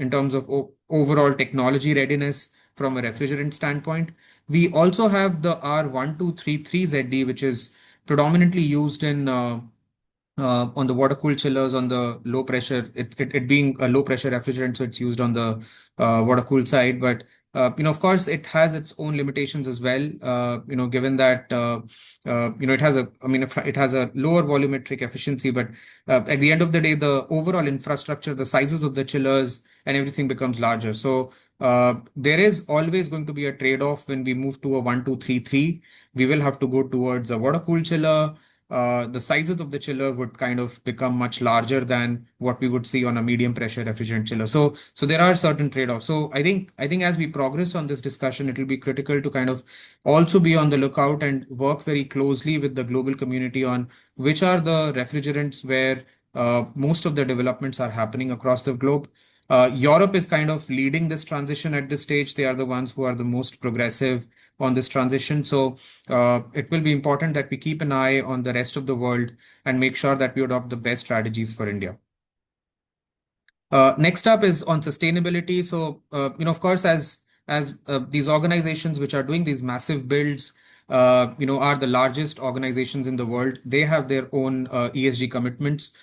overall technology readiness from a refrigerant standpoint. We also have the R1233ZD, which is predominantly used in on the water cooled chillers on the low pressure, it being a low pressure refrigerant, so it's used on the water cooled side. But of course, it has its own limitations as well. Given that it has it has a lower volumetric efficiency, but at the end of the day, the overall infrastructure, the sizes of the chillers, and everything becomes larger. So there is always going to be a trade-off when we move to a 1233. We will have to go towards a water cooled chiller. The sizes of the chiller would kind of become much larger than what we would see on a medium pressure refrigerant chiller. So there are certain trade-offs. So I think as we progress on this discussion, it will be critical to kind of also be on the lookout and work very closely with the global community on which are the refrigerants where most of the developments are happening across the globe. Europe is kind of leading this transition at this stage. They are the ones who are the most progressive on this transition. So it will be important that we keep an eye on the rest of the world and make sure that we adopt the best strategies for India. Next up is on sustainability. So, of course, as these organizations which are doing these massive builds, are the largest organizations in the world. They have their own ESG commitments.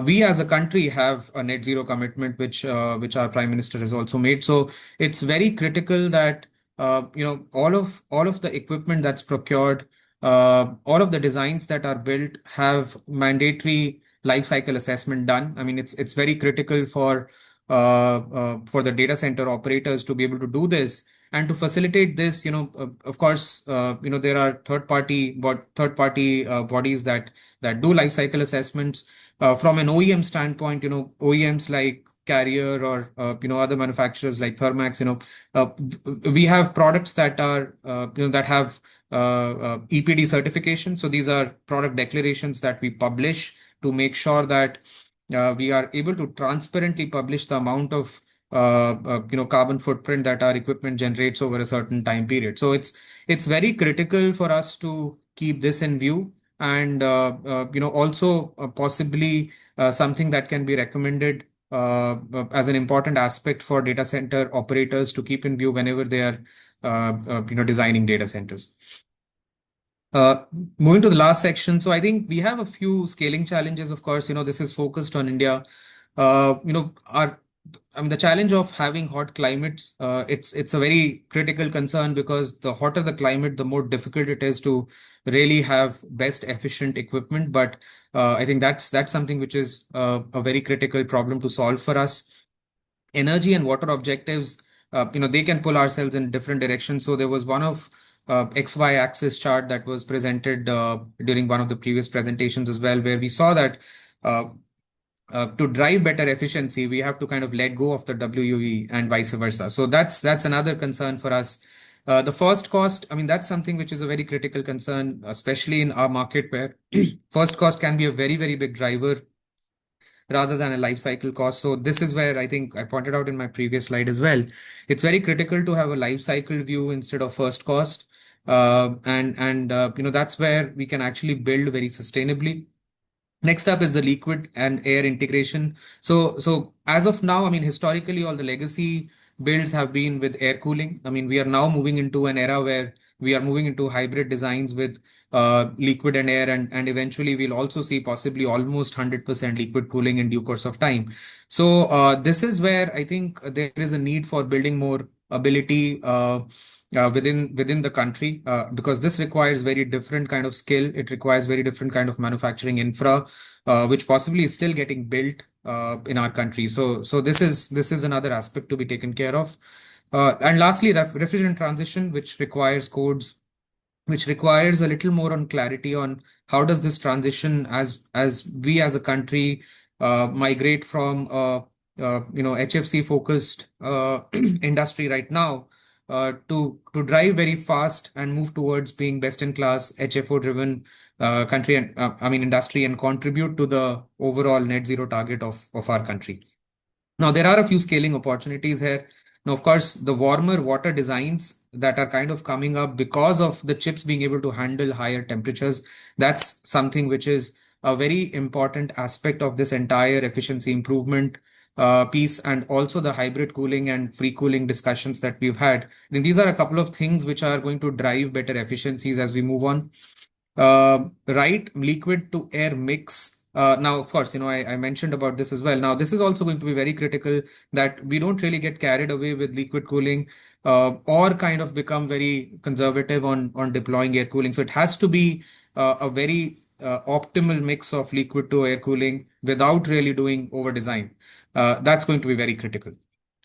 We as a country have a net zero commitment, which our Prime Minister has also made. So it's very critical that all of the equipment that's procured, all of the designs that are built have mandatory life cycle assessment done. I mean, it's very critical for the data center operators to be able to do this. And to facilitate this, of course, there are third party bodies that do life cycle assessments. From an OEM standpoint, OEMs like Carrier or other manufacturers like Thermax, we have products that are that have EPD certification. So these are product declarations that we publish to make sure that we are able to transparently publish the amount of carbon footprint that our equipment generates over a certain time period. So it's very critical for us to keep this in view, and also possibly something that can be recommended as an important aspect for data center operators to keep in view whenever they are designing data centers. Moving to the last section. So I think we have a few scaling challenges. Of course, this is focused on India. The challenge of having hot climates, it's a very critical concern, because the hotter the climate, the more difficult it is to really have best efficient equipment. But I think that's something which is a very critical problem to solve for us. Energy and water objectives, they can pull ourselves in different directions. So there was one of XY axis chart that was presented during one of the previous presentations as well, where we saw that to drive better efficiency, we have to kind of let go of the WUE and vice versa. So that's another concern for us. The first cost, I mean, that's something which is a very critical concern, especially in our market where first cost can be a very, very big driver rather than a life cycle cost. So this is where I think I pointed out in my previous slide as well. It's very critical to have a life cycle view instead of first cost. That's where we can actually build very sustainably. Next up is the liquid and air integration. So as of now, I mean, historically, all the legacy builds have been with air cooling. I mean, we are now moving into an era where we are moving into hybrid designs with liquid and air, and eventually we'll also see possibly almost 100% liquid cooling in due course of time. So this is where I think there is a need for building more ability within the country because this requires very different kind of skill. It requires very different kind of manufacturing infra, which possibly is still getting built in our country. So this is another aspect to be taken care of. And lastly, refrigerant transition, which requires codes, which requires a little more on clarity on how does this transition as we as a country migrate from HFC focused industry right now to drive very fast and move towards being best in class HFO driven country and industry and contribute to the overall net zero target of our country. Now, there are a few scaling opportunities here. Now, of course, the warmer water designs that are kind of coming up because of the chips being able to handle higher temperatures, that's something which is a very important aspect of this entire efficiency improvement piece, and also the hybrid cooling and free cooling discussions that we've had. Then these are a couple of things which are going to drive better efficiencies as we move on. Right liquid to air mix. Now, of course, I mentioned about this as well. Now, this is also going to be very critical that we don't really get carried away with liquid cooling or kind of become very conservative on deploying air cooling. So it has to be a very optimal mix of liquid to air cooling without really doing over design. That's going to be very critical.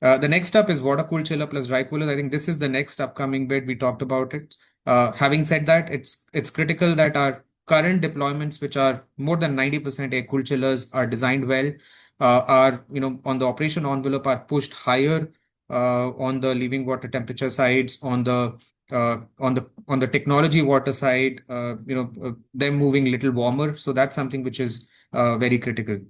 The next up is water cooled chiller plus dry coolers. I think this is the next upcoming bit. We talked about it. Having said that, it's critical that our current deployments, which are more than 90% air cooled chillers, are designed well, are on the operation envelope are pushed higher on the living water temperature sides, on the technology water side, them moving a little warmer. So that's something which is very critical.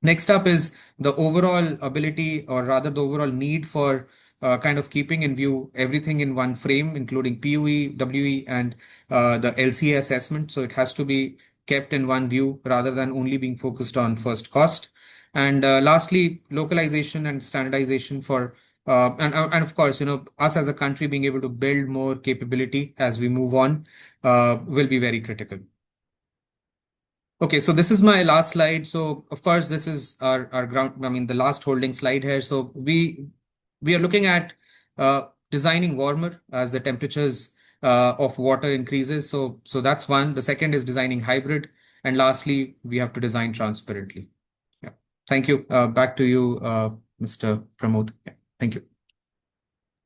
Next up is the overall ability, or rather the overall need for kind of keeping in view everything in one frame, including PUE, WE, and the LCA assessment. So it has to be kept in one view rather than only being focused on first cost. And lastly, localization and standardization for and of course, us as a country being able to build more capability as we move on will be very critical. Okay, so this is my last slide. So of course, this is our ground. I mean, the last holding slide here. So we are looking at designing warmer as the temperatures of water increases. So that's one. The second is designing hybrid, and lastly, we have to design transparently. Yeah. Thank you. Back to you, Mr. Pramod. Yeah. Thank you.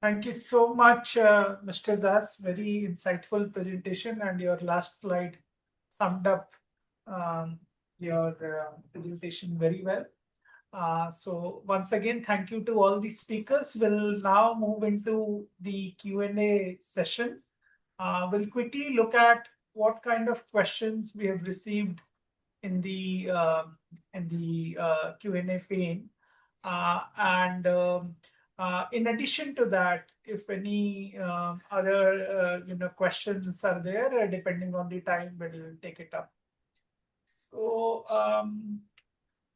Thank you so much, Mr. Das. Very insightful presentation, and your last slide summed up your presentation very well. So once again, thank you to all the speakers. We'll now move into the Q&A session. We'll quickly look at what kind of questions we have received in the Q&A pane. In addition to that, if any other questions are there, depending on the time, we'll take it up. So,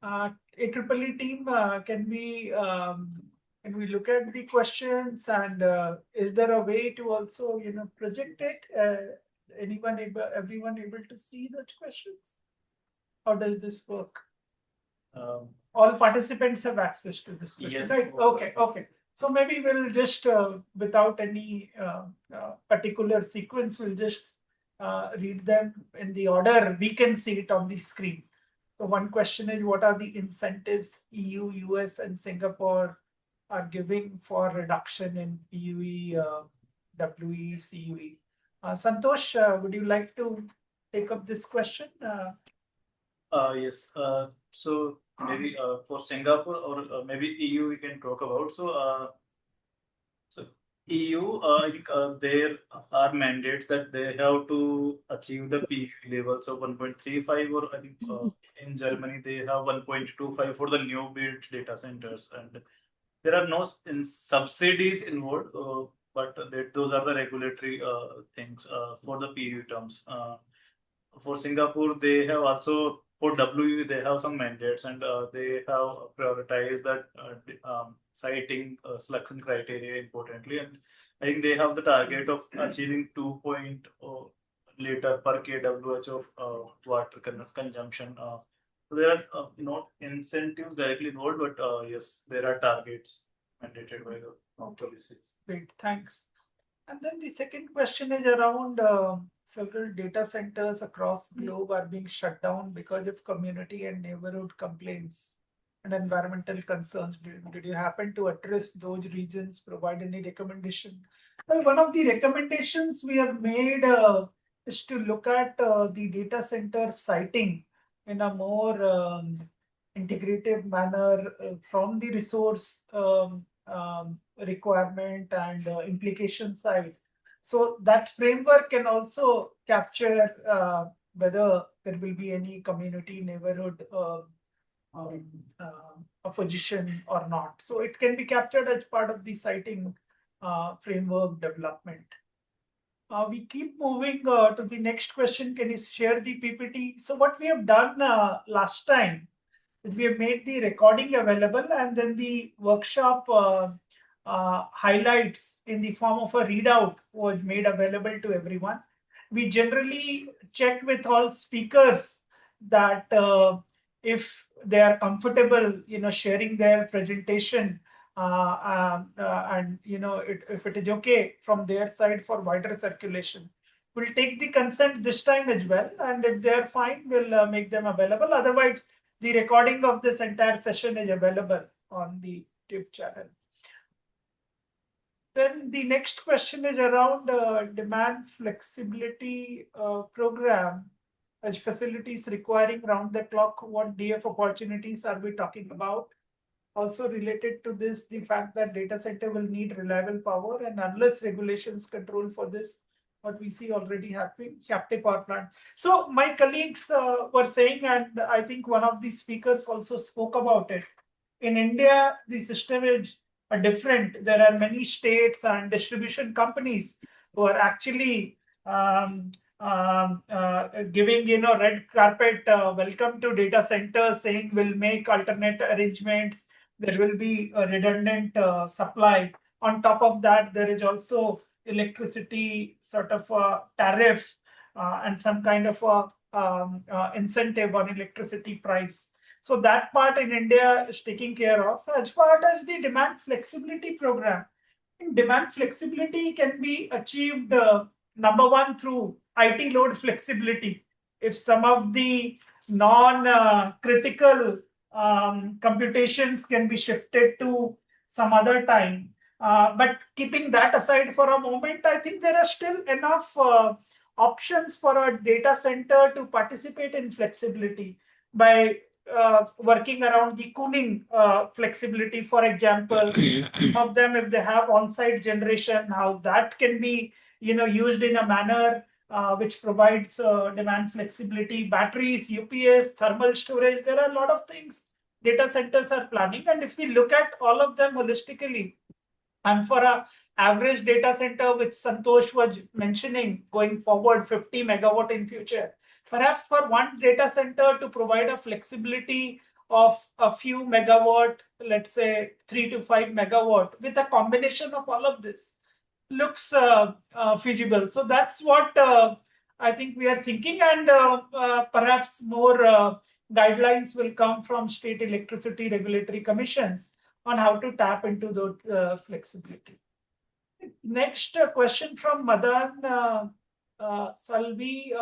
AEEE team, can we look at the questions, and is there a way to also project it? Everyone able to see those questions? How does this work? All participants have access to this question, yes. right? Okay. So maybe we'll just, without any particular sequence, we'll just read them in the order we can see it on the screen. So one question is, what are the incentives EU, US, and Singapore are giving for reduction in PUE, WE, CUE? Santosh, would you like to take up this question? Yes. So maybe for Singapore or maybe EU we can talk about. So EU, I think there are mandates that they have to achieve the peak levels of 1.35, or I think in Germany they have 1.25 for the new built data centers, and there are no subsidies involved, but those are the regulatory things for the PU terms. For Singapore, they have also for WU they have some mandates, and they have prioritized that citing selection criteria importantly, and I think they have the target of achieving 2.0 liter per kWh of water consumption. So there are not incentives directly involved, but yes, there are targets mandated by the policies. Great, thanks. And then the second question is around several data centers across globe are being shut down because of community and neighborhood complaints and environmental concerns. Did you happen to address those regions, provide any recommendation? Well, one of the recommendations we have made is to look at the data center siting in a more integrative manner from the resource requirement and implication side. So that framework can also capture whether there will be any community neighborhood opposition or not. So it can be captured as part of the siting framework development. We keep moving to the next question. Can you share the PPT? So what we have done last time is we have made the recording available, and then the workshop highlights in the form of a readout was made available to everyone. We generally check with all speakers that if they are comfortable, sharing their presentation, and if it is okay from their side for wider circulation. We'll take the consent this time as well, and if they are fine, we'll make them available. Otherwise, the recording of this entire session is available on the YouTube channel. Then the next question is around demand flexibility program. As facilities requiring round the clock, what DF opportunities are we talking about? Also related to this, the fact that data center will need reliable power, and unless regulations control for this, what we see already happening, captive power plant. So my colleagues were saying, and I think one of the speakers also spoke about it. In India, the system is different. There are many states and distribution companies who are actually giving red carpet welcome to data centers, saying we'll make alternate arrangements. There will be a redundant supply. On top of that, there is also electricity sort of a tariff and some kind of a incentive on electricity price. So that part in India is taken care of. As far as the demand flexibility program, demand flexibility can be achieved number one through IT load flexibility. If some of the non-critical computations can be shifted to some other time. But keeping that aside for a moment, I think there are still enough options for a data center to participate in flexibility by working around the cooling flexibility. For example, of them, if they have on-site generation, how that can be used in a manner which provides demand flexibility, batteries, UPS, thermal storage. There are a lot of things data centers are planning, and if we look at all of them holistically, and for a average data center, which Santosh was mentioning, going forward 50 megawatt in future, perhaps for one data center to provide a flexibility of a few megawatt, let's say 3 to 5 megawatt, with a combination of all of this, looks feasible. So that's what I think we are thinking, and perhaps more guidelines will come from state electricity regulatory commissions on how to tap into the flexibility. Next question from Madan Salvi,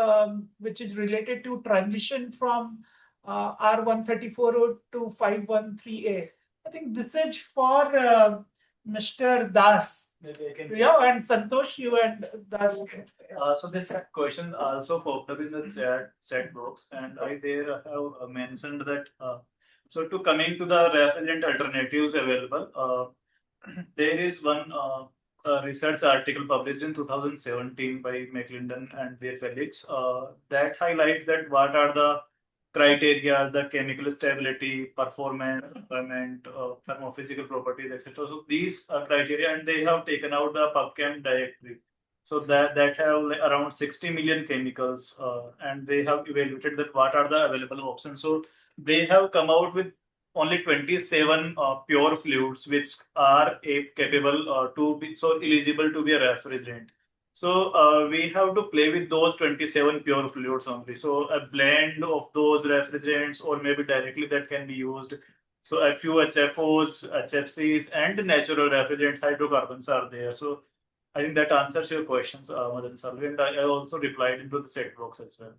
which is related to transition from R134 to 513A. I think this is for Mr. Das. Maybe I can. Yeah, and Santosh, you and Das. So this question also popped up in the chat box, and I there have mentioned that So to coming to the refrigerant alternatives available, there is one research article published in 2017 by McClendon and their colleagues that highlight that what are the criteria, the chemical stability, performance, employment, thermophysical properties, etc. So these criteria, and they have taken out the PubChem directory. So that have around 60 million chemicals, and they have evaluated that what are the available options. So they have come out with only 27 pure fluids which are capable to be so eligible to be a refrigerant. So we have to play with those 27 pure fluids only. So a blend of those refrigerants or maybe directly that can be used. So a few HFOs, HFCs, and natural refrigerant hydrocarbons are there. So I think that answers your questions, Madan Salvi, and I also replied into the chat box as well.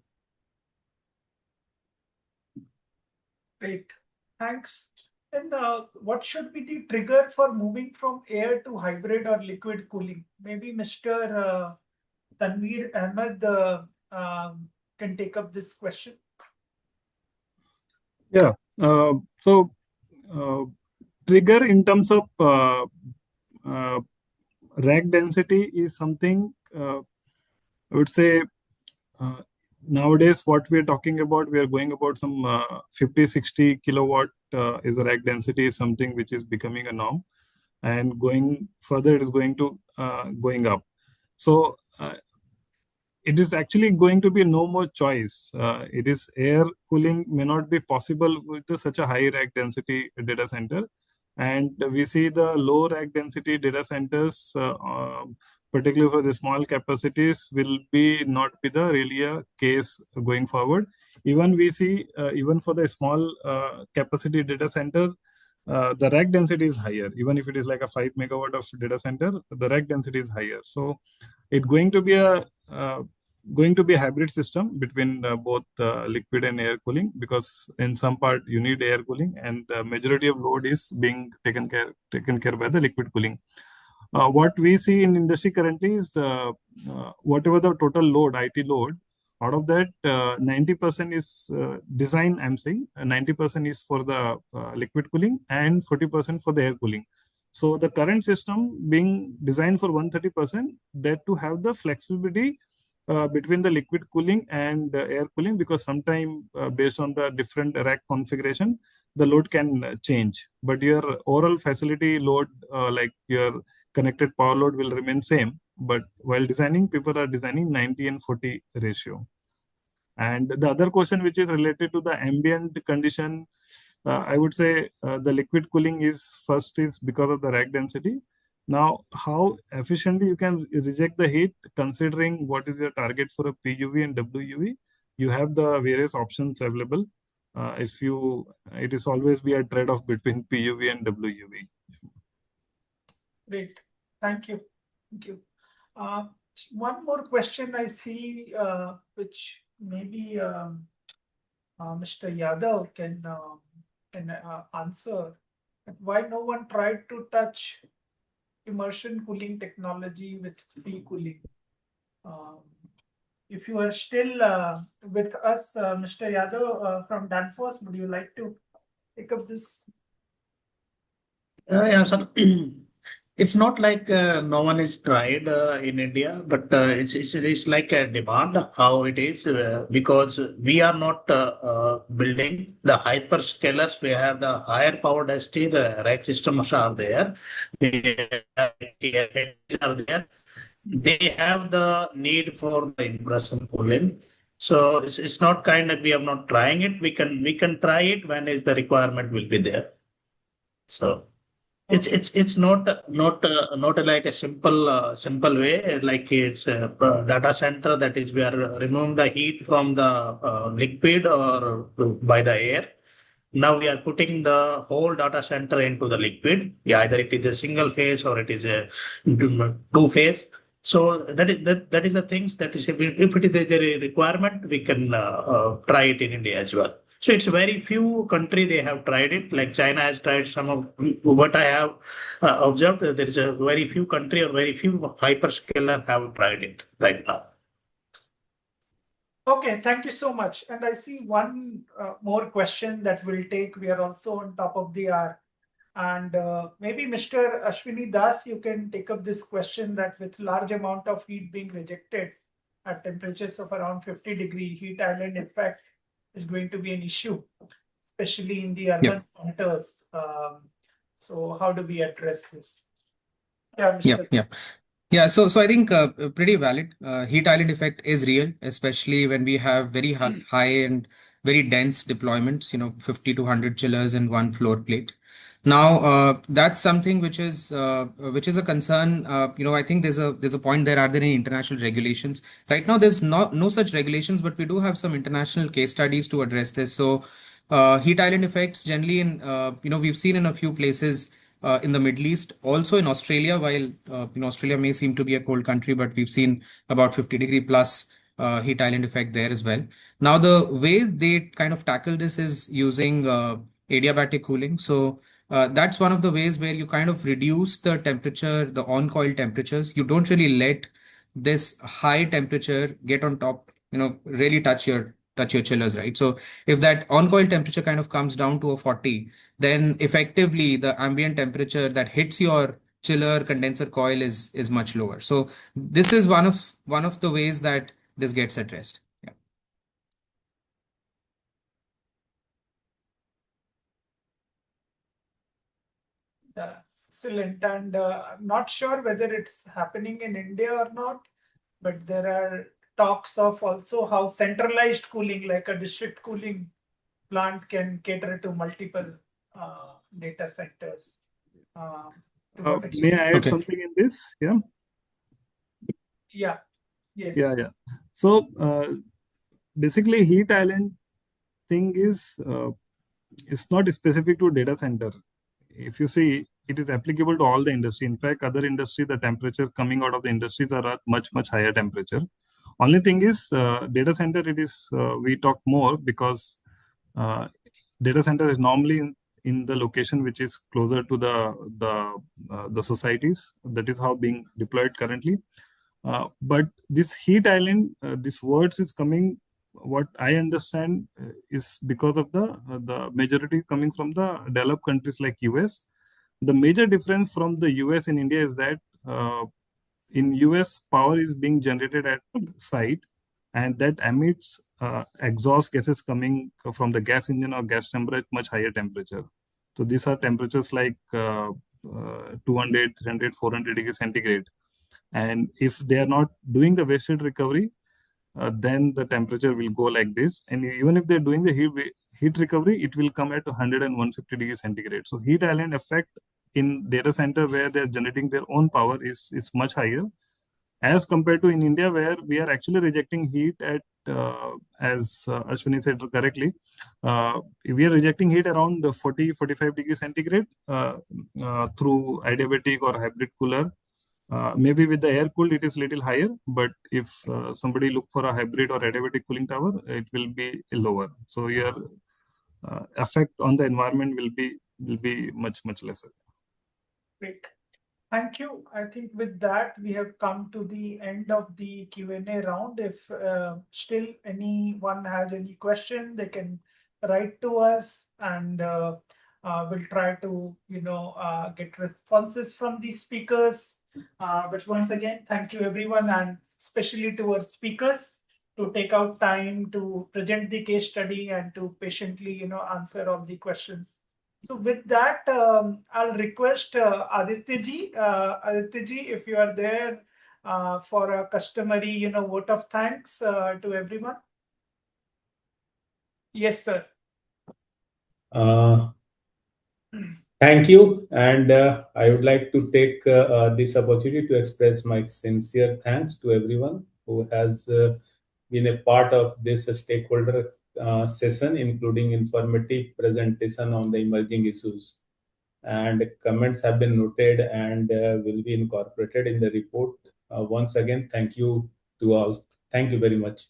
Great, thanks. And what should be the trigger for moving from air to hybrid or liquid cooling? Maybe Mr. Tanveer Ahmed can take up this question. Yeah. So trigger in terms of rack density is something I would say nowadays what we are talking about, we are going about some 50-60 kilowatt is a rack density is something which is becoming a norm, and going further it is going to going up. So it is actually going to be no more choice. It is air cooling may not be possible with such a high rack density data center. And we see the low rack density data centers, particularly for the small capacities, will be not be the really a case going forward. Even we see, even for the small capacity data center, the rack density is higher. Even if it is like a 5 megawatt of data center, the rack density is higher. So it's going to be a hybrid system between both liquid and air cooling, because in some part you need air cooling and the majority of load is being taken care by the liquid cooling. What we see in industry currently is whatever the total load, IT load, out of that 90% is design, I'm saying 90% is for the liquid cooling and 40% for the air cooling. So the current system being designed for 130%, that to have the flexibility between the liquid cooling and air cooling, because sometime based on the different rack configuration, the load can change. But your overall facility load, like your connected power load, will remain same. But while designing, people are designing 90 and 40 ratio. And the other question which is related to the ambient condition, I would say the liquid cooling is first is because of the rack density. Now, how efficiently you can reject the heat, considering what is your target for a PUV and WUV, you have the various options available. It is always be a trade-off between PUV and WUV. Great, thank you. One more question I see, which maybe Mr. Yadav can answer. Why no one tried to touch immersion cooling technology with free cooling? If you are still with us, Mr. Yadav from Danfoss, would you like to pick up this? Yeah, sir. It's not like no one is tried in India, but it's like a demand how it is because we are not building the hyperscalers. We have the higher power density. The rack systems are there. Are there. They have the need for the immersion cooling. So it's not kind of we are not trying it. We can try it when is the requirement will be there. So. It's not like a simple way like it's a data center, that is we are removing the heat from the liquid or by the air. Now we are putting the whole data center into the liquid. Yeah, either it is a single phase or it is a two phase. So that is the things that is if it is a requirement, we can try it in India as well. So it's very few country they have tried it. Like China has tried some of what I have observed. There is a very few country or very few hyperscaler have tried it right now. Okay, thank you so much. And I see one more question that we'll take. We are also on top of the hour. And maybe Mr. Ashwini Das, you can take up this question that with large amount of heat being rejected at temperatures of around 50-degree, heat island effect is going to be an issue, especially in the urban centers. So how do we address this? Yeah, Mr. Yeah. Yeah, so I think pretty valid. Heat island effect is real, especially when we have very high and very dense deployments, 50 to 100 chillers in one floor plate. Now, that's something which is a concern. I think there's a point there. Are there any international regulations? Right now, there's no such regulations, but we do have some international case studies to address this. So, heat island effects generally we've seen in a few places in the Middle East, also in Australia, while Australia may seem to be a cold country, but we've seen about 50-degree plus heat island effect there as well. Now, the way they kind of tackle this is using adiabatic cooling. So that's one of the ways where you kind of reduce the temperature, the on-coil temperatures. You don't really let this high temperature get on top, really touch your chillers, right? So if that on-coil temperature kind of comes down to a 40, then effectively the ambient temperature that hits your chiller condenser coil is much lower. So this is one of the ways that this gets addressed. Yeah. Excellent. And I'm not sure whether it's happening in India or not, but there are talks of also how centralized cooling, like a district cooling plant, can cater to multiple data centers. To what May extent? I add Okay. something in this? Yeah. Yeah. Yes. Yeah. So basically, heat island thing is it's not specific to data center. If you see, it is applicable to all the industry. In fact, other industry, the temperature coming out of the industries are at much higher temperature. Only thing is, data center, it is we talk more because data center is normally in the location which is closer to the societies. That is how being deployed currently. But this heat island, this words is coming. What I understand is because of the majority coming from the developed countries like US. The major difference from the US in India is that in US power is being generated at site, and that emits exhaust gases coming from the gas engine or gas chamber at much higher temperature. So these are temperatures like 200, 300, 400 degrees centigrade. And if they are not doing the waste heat recovery, then the temperature will go like this. And even if they're doing the heat recovery, it will come at 100 and 150 degrees centigrade. So heat island effect in data center where they're generating their own power is much higher as compared to in India, where we are actually rejecting heat at, as Ashwini said correctly, we are rejecting heat around 40, 45 degrees centigrade through adiabatic or hybrid cooler. Maybe with the air cooled, it is little higher, but if somebody look for a hybrid or adiabatic cooling tower, it will be lower. So your effect on the environment will be much lesser. Great. Thank you. I think with that, we have come to the end of the Q&A round. If still anyone has any question, they can write to us, and we'll try to, get responses from the speakers. But once again, thank you everyone, and especially to our speakers to take out time to present the case study and to patiently, answer all the questions. So with that, I'll request Aditya ji. Aditya ji, if you are there for a customary, vote of thanks to everyone. Yes, sir. Thank you, and I would like to take this opportunity to express my sincere thanks to everyone who has been a part of this stakeholder session, including informative presentation on the emerging issues. And comments have been noted and will be incorporated in the report. Once again, thank you to all. Thank you very much.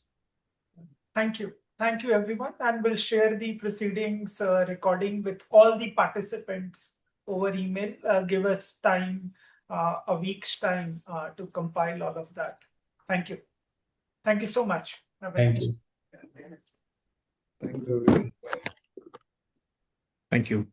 Thank you. Thank you, everyone. And we'll share the proceedings recording with all the participants over email. Give us time, a week's time to compile all of that. Thank you. Thank you so much. Thank you. Thanks, everyone. Thank you.